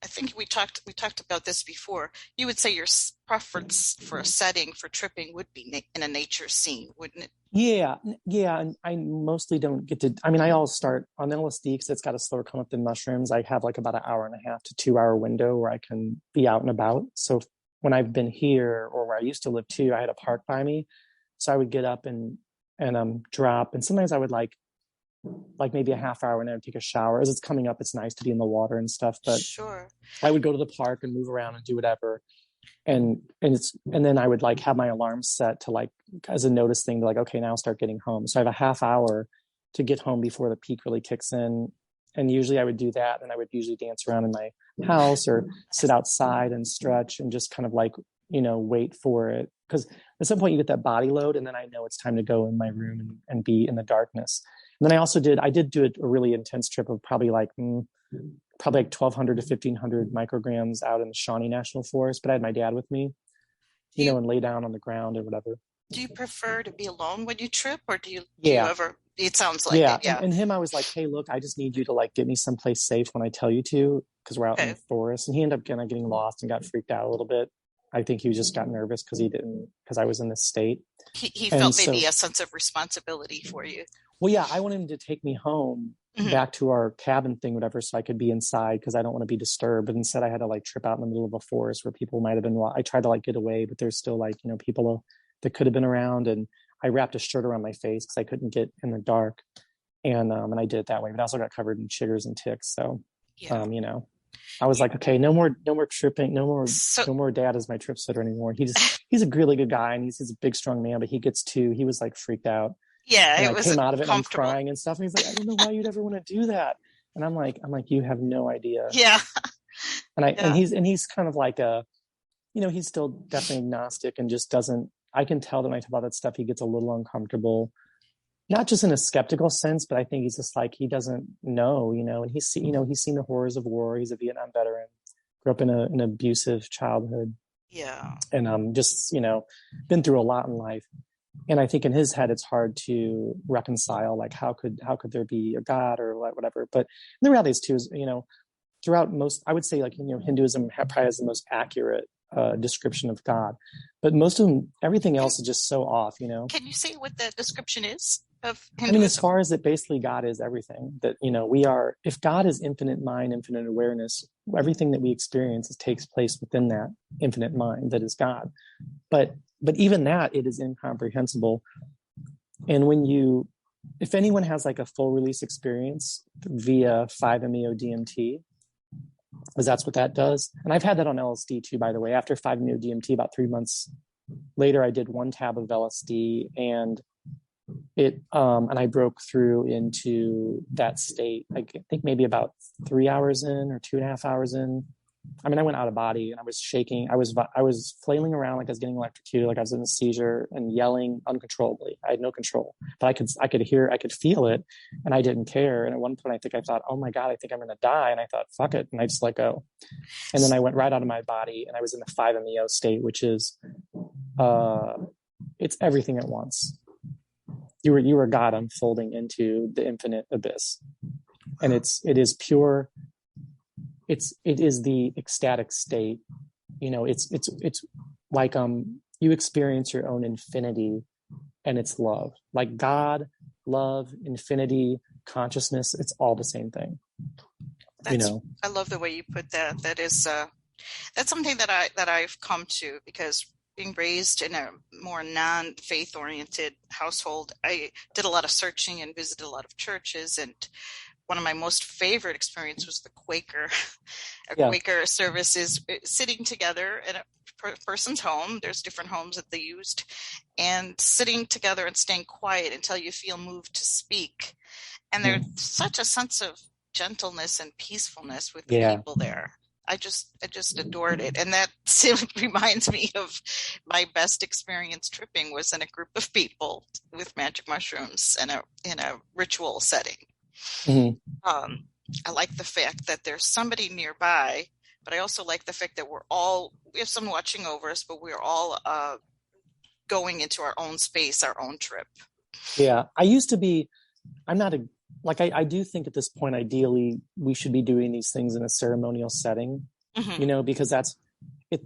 I think we talked about this before. You would say your preference for a setting for tripping would be in a nature scene, wouldn't it? Yeah, yeah. And I mostly don't get to, I mean, I always start on LSD because it's got a slower come up than mushrooms. I have like about an hour and a half to 2 hour window where I can be out and about. So when I've been here or where I used to live too, I had a park by me. So I would get up and drop. And sometimes I would like maybe a half hour and then take a shower. As it's coming up, it's nice to be in the water and stuff. But Sure. I would go to the park and move around and do whatever. And then I would like have my alarm set to like as a notice thing to like, okay, now I'll start getting home. So I have a half hour to get home before the peak really kicks in. And usually I would do that, and I would usually dance around in my house or sit outside and stretch and just kind of like, wait for it. Because at some point you get that body load, and then I know it's time to go in my room and be in the darkness. And then I did do a really intense trip of probably like 1,200 to 1,500 micrograms out in the Shawnee National Forest. But I had my dad with me, Do you and lay down on the ground or whatever. do you prefer to be alone when you trip, or do you Yeah. ever? It sounds like Yeah. it. And, Yeah. and him, I was like, hey, look, I just need you to like get me someplace safe when I tell you to, because we're out in Okay. the forest. And he ended up kind of getting lost and got freaked out a little bit. I think he just got nervous because I was in this state. He And felt maybe so, a sense of responsibility for you. well, yeah, I wanted him to take me home Hmm. back to our cabin thing, whatever, so I could be inside because I don't want to be disturbed. But instead, I had to like trip out in the middle of a forest where people might have been. I tried to like get away, but there's still like, people that could have been around. And I wrapped a shirt around my face because I couldn't get in the dark. And I did it that way, but I also got covered in chiggers and ticks. So, Yeah. I was like, okay, no more tripping, So no more dad as my trip sitter anymore. He's a really good guy, and he's a big, strong man, but he was like freaked out. yeah, And it I was came out of it and I'm comfortable. crying and stuff. And he's like, I don't know why you'd ever want to do that. And I'm like, you have no idea. Yeah. And Yeah. he's kind of like he's still definitely agnostic and just doesn't, I can tell that when I talk about that stuff, he gets a little uncomfortable, not just in a skeptical sense, but I think he's just like, he doesn't know, and he's seen the horrors of war. He's a Vietnam veteran, grew up in an abusive childhood, Yeah. and just, been through a lot in life. And I think in his head, it's hard to reconcile, like, how could there be a God or whatever. But the reality is too, is, throughout most, I would say like, Hinduism probably has the most accurate description of God, but most of them, everything else is just so off. Can you say what the description is of I mean, as Hinduism? far as that basically God is everything that, if God is infinite mind, infinite awareness, everything that we experience takes place within that infinite mind that is God. But even that, it is incomprehensible. And if anyone has like a full release experience via 5-MeO DMT, because that's what that does. And I've had that on LSD too, by the way. After 5-MeO DMT, about 3 months later, I did 1 tab of LSD, and I broke through into that state. I think maybe about 3 hours in or 2.5 hours in. I mean, I went out of body and I was shaking. I was flailing around like I was getting electrocuted, like I was in a seizure, and yelling uncontrollably. I had no control, but I could feel it, and I didn't care. And at one point, I think I thought, oh my God, I think I'm going to die. And I thought, fuck it. And I just let go. And then I went right out of my body, and I was in the 5-MeO state, which is, it's everything at once. You were God unfolding into the infinite abyss. And it is pure. It is the ecstatic state. It's like you experience your own infinity, and it's love. Like God, love, infinity, consciousness, it's all the same thing. I love the way you put that. That's something that I've come to, because being raised in a more non-faith oriented household, I did a lot of searching and visited a lot of churches, and one of my most favorite experiences was the Quaker. Yeah. Quaker service is sitting together in a person's home. There's different homes that they used, and sitting together and staying quiet until you feel moved to speak. And there's such a sense of gentleness and peacefulness with the people there. I just adored it. And that reminds me of my best experience tripping was in a group of people with magic mushrooms in a ritual setting. Mm-hmm. I like the fact that there's somebody nearby, but I also like the fact that we have someone watching over us, but we're all going into our own space, our own trip. Yeah. I used to be, I'm not I do think at this point, ideally, we should be doing these things in a ceremonial setting, because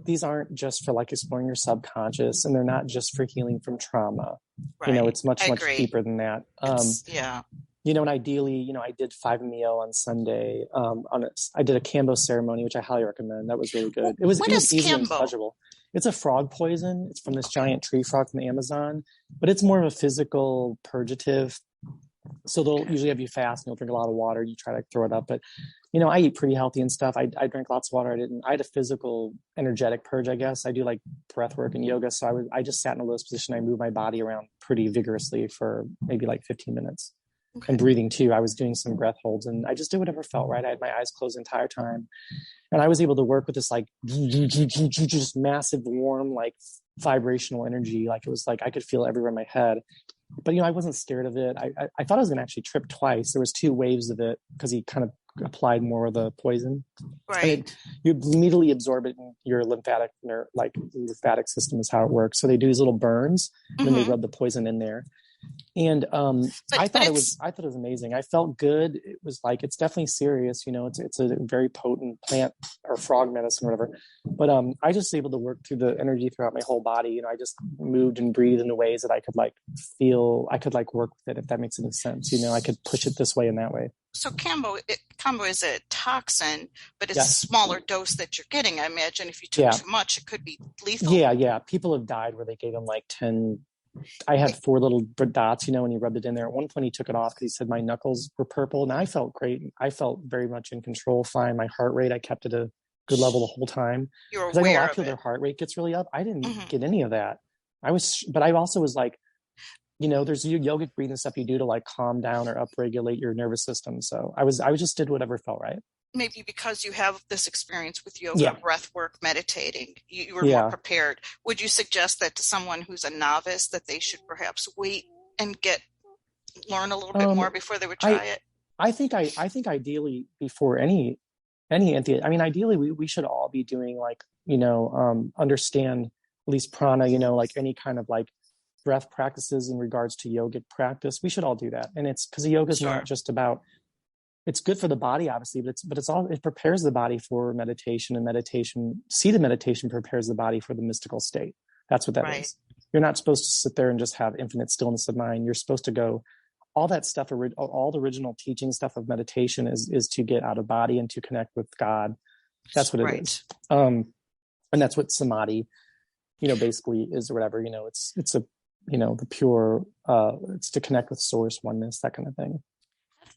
these aren't just for like exploring your subconscious, and they're not just for healing from trauma. Right. It's much deeper than that. And ideally, I did 5-MeO on Sunday. I did a Kambo ceremony, which I highly recommend. That was really good. It was easy and pleasurable. It's a frog poison. It's from this giant tree frog from the Amazon, but it's more of a physical purgative. So they'll usually have you fast and you'll drink a lot of water. You try to throw it up, but I eat pretty healthy and stuff. I drank lots of water. I had a physical energetic purge, I guess. I do like breath work and yoga. So I just sat in a lotus position. I moved my body around pretty vigorously for maybe like 15 minutes. Okay. And breathing too. I was doing some breath holds and I just did whatever felt right. I had my eyes closed the entire time. And I was able to work with this like just massive, warm, like vibrational energy. Like it was like I could feel it everywhere in my head. But I wasn't scared of it. I thought I was going to actually trip twice. There was 2 waves of it because he kind of applied more of the poison. Right. You immediately absorb it in your lymphatic system is how it works. So they do these little burns and then they rub the poison in there. And I thought it was amazing. I felt good. It was like, it's definitely serious. It's a very potent plant or frog medicine or whatever. But I just was able to work through the energy throughout my whole body. I just moved and breathed in ways that I could like feel, I could like work with it, if that makes any sense. I could push it this way and that way. So Kambo is a toxin, but it's a smaller dose that you're getting. I imagine if you took too much, it could be lethal. Yeah. People have died where they gave them like 10. I had 4 little dots, when he rubbed it in there. At one point he took it off because he said my knuckles were purple. And I felt great. I felt very much in control, fine. My heart rate, I kept at a good level the whole time. You're aware of it. I know a lot of people, their heart rate gets really up. I didn't get any of that. But I also was like, there's yogic breathing stuff you do to like calm down or upregulate your nervous system. So I just did whatever felt right. Maybe because you have this experience with yoga, breath work, meditating, you were more prepared. Would you suggest that to someone who's a novice that they should perhaps wait and learn a little bit more before they would try it? I think ideally before ideally we should all be doing like, understand at least prana, like any kind of like breath practices in regards to yogic practice. We should all do that. And it's because yoga is not just about, it's good for the body, obviously, but it prepares the body for meditation, and seated meditation prepares the body for the mystical state. That's what that is. You're not supposed to sit there and just have infinite stillness of mind. You're supposed to go, all that stuff, all the original teaching stuff of meditation is to get out of body and to connect with God. That's what it is. And that's what samadhi, basically is, or whatever, it's a, the pure, it's to connect with source, oneness, that kind of thing.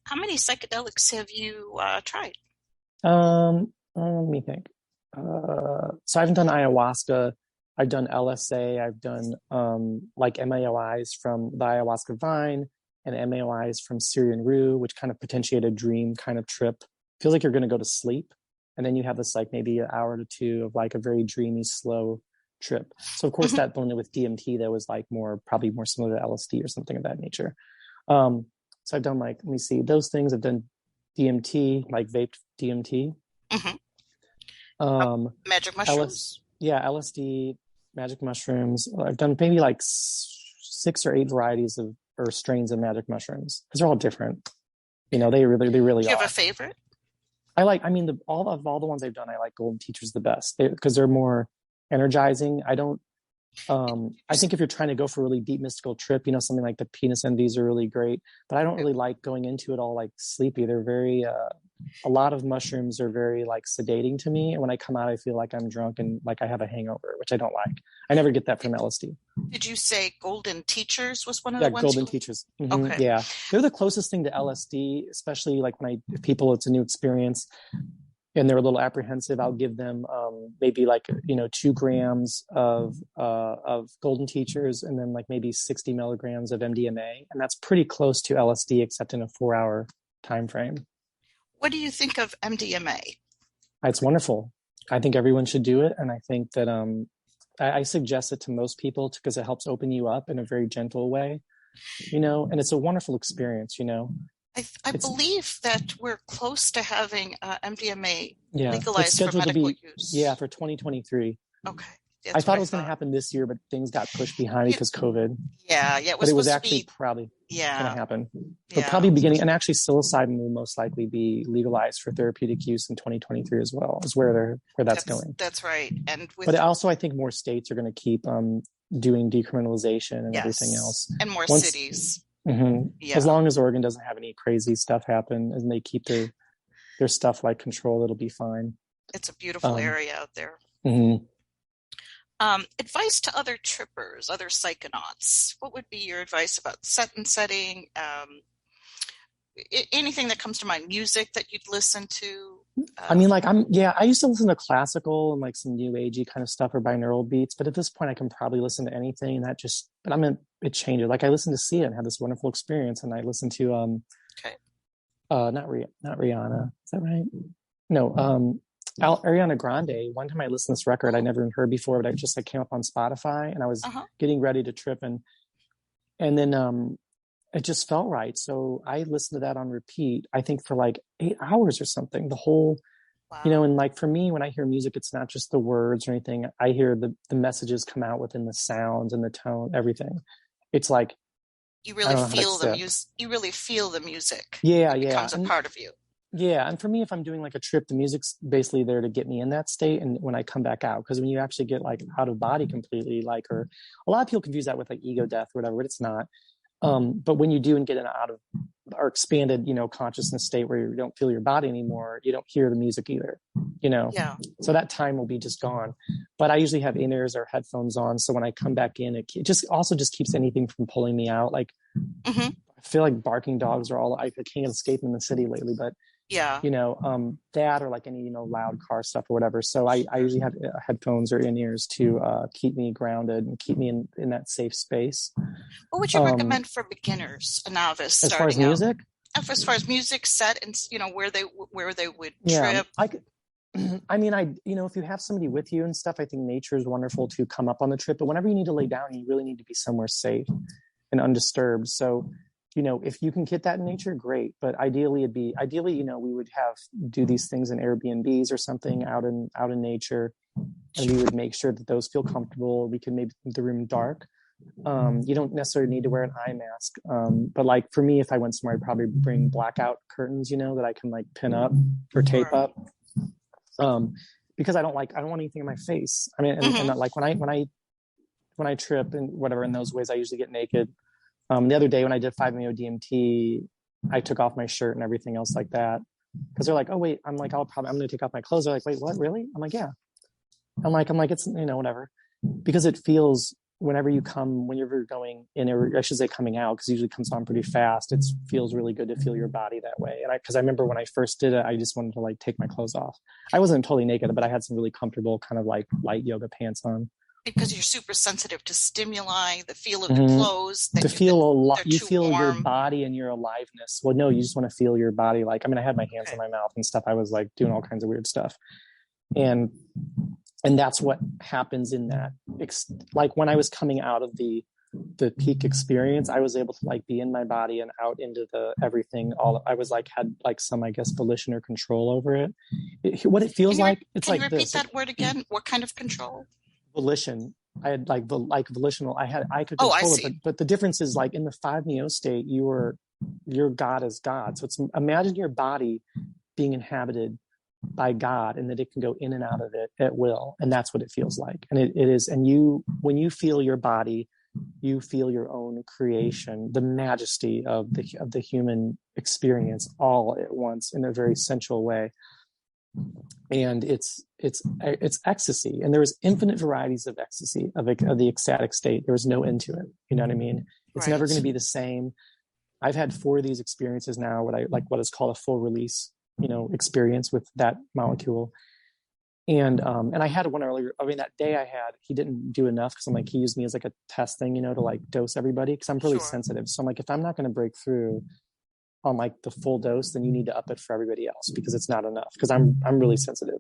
How many psychedelics have you tried? Let me think. So I haven't done ayahuasca. I've done LSA. I've done like MAOIs from the ayahuasca vine and MAOIs from Syrian rue, which kind of potentiate a dream kind of trip. Feels like you're going to go to sleep, and then you have this like maybe an hour to 2 of like a very dreamy, slow trip. So of course that blended with DMT, that was like probably more similar to LSD or something of that nature. So I've done like, let me see, those things. I've done DMT, like vaped DMT. Magic mushrooms? LSD, magic mushrooms. I've done maybe like 6 or 8 varieties or strains of magic mushrooms, because they're all different. They really Do you are. have a favorite? All the ones I've done, I like Golden Teachers the best because they're more energizing. I think if you're trying to go for a really deep mystical trip, something like the penis envies are really great, but I don't really like going into it all like sleepy. They're very, a lot of mushrooms are very like sedating to me. And when I come out, I feel like I'm drunk and like I have a hangover, which I don't like. I never get that from LSD. Did you say Golden Teachers was one of the ones? Golden Teachers. Mm-hmm. Okay. Yeah. They're the closest thing to LSD, especially like if it's a new experience and they're a little apprehensive, I'll give them maybe like 2 grams of Golden Teachers and then like maybe 60 milligrams of MDMA, and that's pretty close to LSD except in a 4-hour time frame. What do you think of MDMA? It's wonderful. I think everyone should do it, and I think that I suggest it to most people because it helps open you up in a very gentle way, and it's a wonderful experience. I believe that we're close to having MDMA legalized for medical use. Yeah, for 2023. Okay. I thought it was going to happen this year, but things got pushed behind because COVID. Yeah, but it was actually probably going to happen. But probably beginning, and actually psilocybin will most likely be legalized for therapeutic use in 2023 as well, is where that's going. That's right. And but also I think more states are going to keep doing decriminalization and everything else. And more cities. Mm-hmm. Yeah. As long as Oregon doesn't have any crazy stuff happen and they keep their stuff like control, it'll be fine. It's a beautiful area out there. Mm-hmm. Advice to other trippers, other psychonauts. What would be your advice about setting? Anything that comes to mind? Music that you'd listen to? I mean, like I used to listen to classical and like some new agey kind of stuff or binaural beats, but at this point I can probably listen to anything. It changes. Like I listened to Sia and had this wonderful experience, and I listened to not Rihanna. Is that right? No, Ariana Grande. One time I listened to this record I never even heard before, but I just came up on Spotify, and I was getting ready to trip, and then it just felt right. So I listened to that on repeat, I think for like 8 hours or something, the whole, and like for me, when I hear music, it's not just the words or anything. I hear the messages come out within the sounds and the tone, everything. It's like, you really feel the music. You really feel the music. Yeah. It becomes a part of you. Yeah. And for me, if I'm doing like a trip, the music's basically there to get me in that state. And when I come back out, because when you actually get like out of body completely, like, or a lot of people confuse that with like ego death or whatever, but it's not. But when you do and get in out of or expanded, consciousness state where you don't feel your body anymore, you don't hear the music either, Yeah. So that time will be just gone. But I usually have in-ears or headphones on. So when I come back in, it just keeps anything from pulling me out. Like, I feel like barking dogs are all, I can't escape in the city lately, but that or like any, loud car stuff or whatever. So I usually have headphones or in-ears to keep me grounded and keep me in that safe space. What would you recommend for beginners, a novice as far as music? As far as music set and, where they would trip? If you have somebody with you and stuff, I think nature is wonderful to come up on the trip, but whenever you need to lay down, you really need to be somewhere safe and undisturbed. So, if you can get that in nature, great. But ideally, we would do these things in Airbnbs or something out in nature, and we would make sure that those feel comfortable. We could maybe keep the room dark. You don't necessarily need to wear an eye mask. But like for me, if I went somewhere, I'd probably bring blackout curtains, that I can like pin up or tape up. Because I don't want anything in my face. I mean, and like when I trip and whatever in those ways, I usually get naked. The other day when I did 5-MeO DMT, I took off my shirt and everything else like that. Because they're like, oh wait, I'm like, I'm going to take off my clothes. They're like, wait, what, really? I'm like, yeah. I'm like, it's, whatever. Because it feels, whenever you're going in, or I should say coming out, because it usually comes on pretty fast, it feels really good to feel your body that way. And because I remember when I first did it, I just wanted to like take my clothes off. I wasn't totally naked, but I had some really comfortable kind of like light yoga pants on. Because you're super sensitive to stimuli, the feel of the clothes. You feel warm. Your body and your aliveness. Well, no, you just want to feel your body. Like, I had my hands in my mouth and stuff. I was like doing all kinds of weird stuff. And that's what happens in that. Like when I was coming out of the peak experience, I was able to like be in my body and out into the everything. I was like, had like some, I guess, volition or control over it. What it feels like, it's like this. Can you repeat that word again? What kind of control? Volition. I had like volitional. I could control it, but the difference is like in the 5-MeO state, your God is God. So imagine your body being inhabited by God, and that it can go in and out of it at will, and that's what it feels like. And it is. And when you feel your body, you feel your own creation, the majesty of the human experience all at once in a very sensual way. And it's ecstasy, and there's infinite varieties of ecstasy of the ecstatic state. There's no end to it. You know what I mean? It's never going to be the same. I've had 4 of these experiences now, what is called a full release, experience with that molecule. And I had one earlier. I mean, that day he didn't do enough because I'm like, he used me as like a test thing, to like dose everybody, because I'm really sensitive. So I'm like, if I'm not going to break through on like the full dose, then you need to up it for everybody else, because it's not enough, because I'm really sensitive.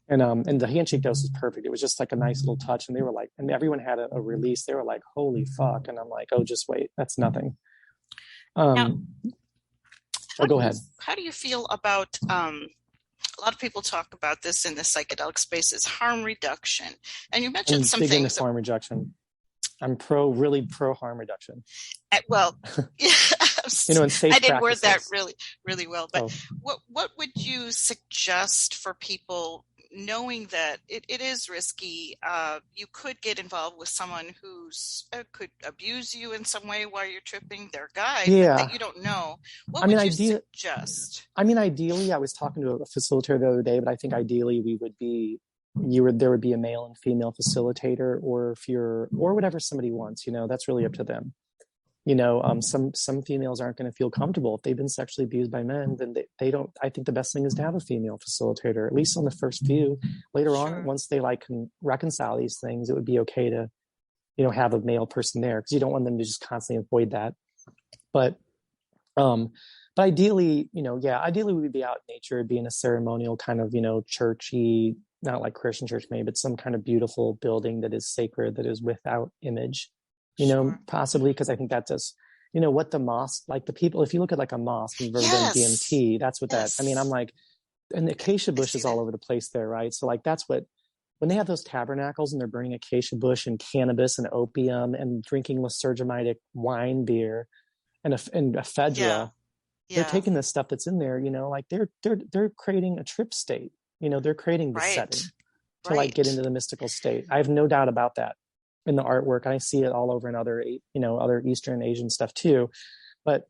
And the handshake dose is perfect. It was just like a nice little touch, and they were like, and everyone had a release. They were like, holy fuck. And I'm like, oh, just wait, that's nothing. Now, go ahead. How do you feel about a lot of people talk about this in the psychedelic space is harm reduction. And you mentioned I'm some big into things. harm reduction. I'm really pro harm reduction. Well, and safe I didn't word that practices. really well. But what would you suggest for people knowing that it is risky? You could get involved with someone who's could abuse you in some way while you're tripping, their guide, that you don't know. What would you suggest? Ideally, I was talking to a facilitator the other day, but I think ideally there would be a male and female facilitator, or whatever somebody wants, that's really up to them. Some females aren't going to feel comfortable if they've been sexually abused by men, then they don't. I think the best thing is to have a female facilitator, at least on the first few. Later on, once they can reconcile these things, it would be okay to, have a male person there, because you don't want them to just constantly avoid that. But ideally, ideally we would be out in nature, it'd be in a ceremonial kind of, churchy, not like Christian church maybe, but some kind of beautiful building that is sacred, that is without image, possibly, because I think that does, what the mosque, like the people, if you look at like a mosque, you've ever done DMT, that's what I'm like, and the acacia bush is all over the place there, right? So like, that's what, when they have those tabernacles and they're burning acacia bush and cannabis and opium and drinking lysergamitic wine beer and ephedra, they're taking the stuff that's in there, like they're creating a trip state. They're creating the setting to like get into the mystical state. I have no doubt about that in the artwork. And I see it all over in other Eastern Asian stuff too. But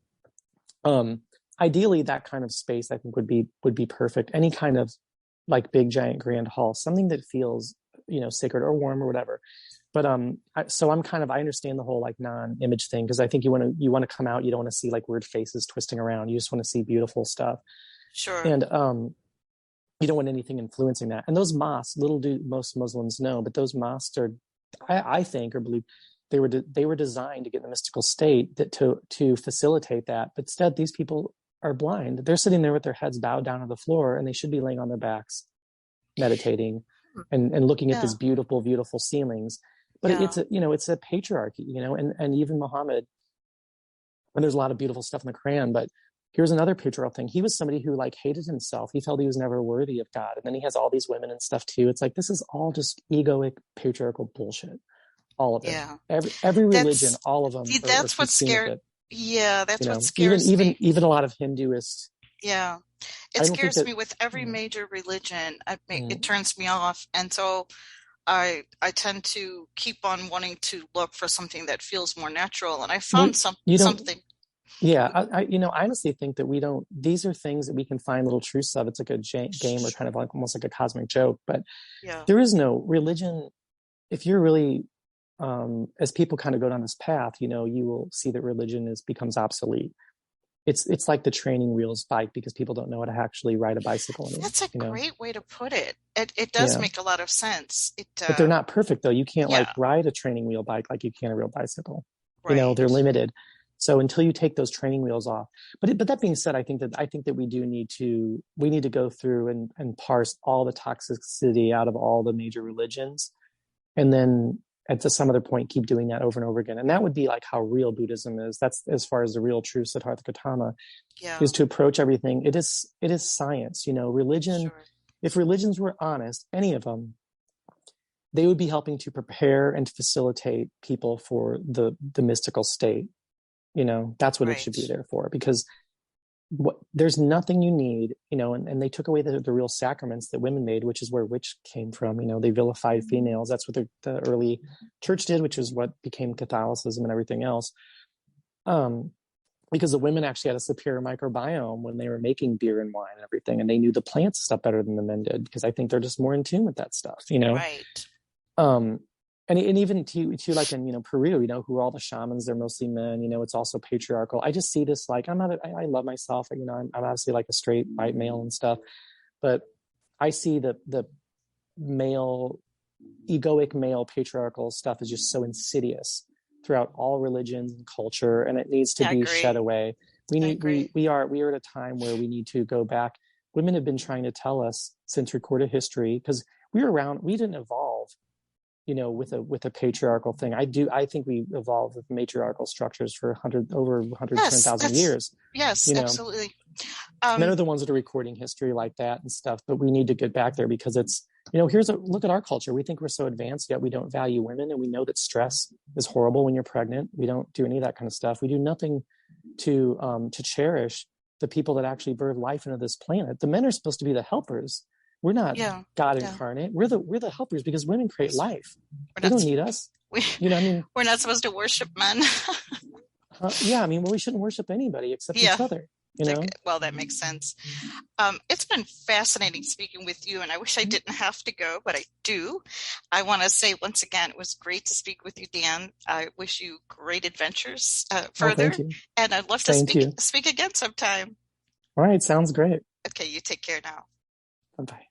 ideally that kind of space I think would be perfect. Any kind of like big, giant, grand hall, something that feels, sacred or warm or whatever. But I understand the whole like non-image thing, because I think you want to come out, you don't want to see like weird faces twisting around. You just want to see beautiful stuff. Sure. And you don't want anything influencing that. And those mosques, little do most Muslims know, but those mosques are, I think or believe, they were designed to get in the mystical state to facilitate that. But instead, these people are blind. They're sitting there with their heads bowed down to the floor, and they should be laying on their backs, meditating and looking at these beautiful, beautiful ceilings. But it's a patriarchy, and even Muhammad, and there's a lot of beautiful stuff in the Quran, but here's another patriarchal thing. He was somebody who like hated himself. He felt he was never worthy of God. And then he has all these women and stuff too. It's like, this is all just egoic, patriarchal bullshit. All of it. Yeah. Every religion, all of them. That's what scared. Yeah. That's what scares me. Even a lot of Hinduists. Yeah. It scares me with every major religion. It turns me off. And so I tend to keep on wanting to look for something that feels more natural. And I found something. Yeah, I honestly think that these are things that we can find little truths of. It's like a game or kind of like almost like a cosmic joke, but there is no religion. If you're really, as people kind of go down this path, you will see that religion becomes obsolete. It's like the training wheels bike, because people don't know how to actually ride a bicycle anymore. That's a great way to put it. It does make a lot of sense. But they're not perfect though. You can't like ride a training wheel bike like you can a real bicycle. Right. They're limited. So until you take those training wheels off, but that being said, I think that we need to go through and parse all the toxicity out of all the major religions, and then at some other point keep doing that over and over again. And that would be like how real Buddhism is. That's as far as the real true Siddhartha Gautama is, to approach everything. It is science. Religion. Sure. If religions were honest, any of them, they would be helping to prepare and to facilitate people for the mystical state. That's what it should be there for, because there's nothing you need, and they took away the real sacraments that women made, which is where witch came from. They vilified females. That's what the early church did, which is what became Catholicism and everything else. Because the women actually had a superior microbiome when they were making beer and wine and everything, and they knew the plant stuff better than the men did, because I think they're just more in tune with that stuff, Right. And even to like in Peru, who are all the shamans, they're mostly men. It's also patriarchal. I just see this like I love myself. I'm obviously like a straight white male and stuff, but I see the male, egoic male patriarchal stuff is just so insidious throughout all religions and culture, and it needs to be shed away. We are at a time where we need to go back. Women have been trying to tell us since recorded history, because we were around. We didn't evolve with a patriarchal thing. I think we evolved with matriarchal structures for over 110,000 years. Yes, absolutely. Men are the ones that are recording history like that and stuff, but we need to get back there because it's, here's a look at our culture. We think we're so advanced, yet we don't value women. And we know that stress is horrible when you're pregnant. We don't do any of that kind of stuff. We do nothing to cherish the people that actually birth life into this planet. The men are supposed to be the helpers. We're not God incarnate. We're the helpers because women create life. They don't need us. We're not supposed to worship men. We shouldn't worship anybody except each other. Well, that makes sense. It's been fascinating speaking with you, and I wish I didn't have to go, but I do. I want to say once again, it was great to speak with you, Dan. I wish you great adventures further, and I'd love to speak again sometime. All right, sounds great. Okay, you take care now. Bye-bye.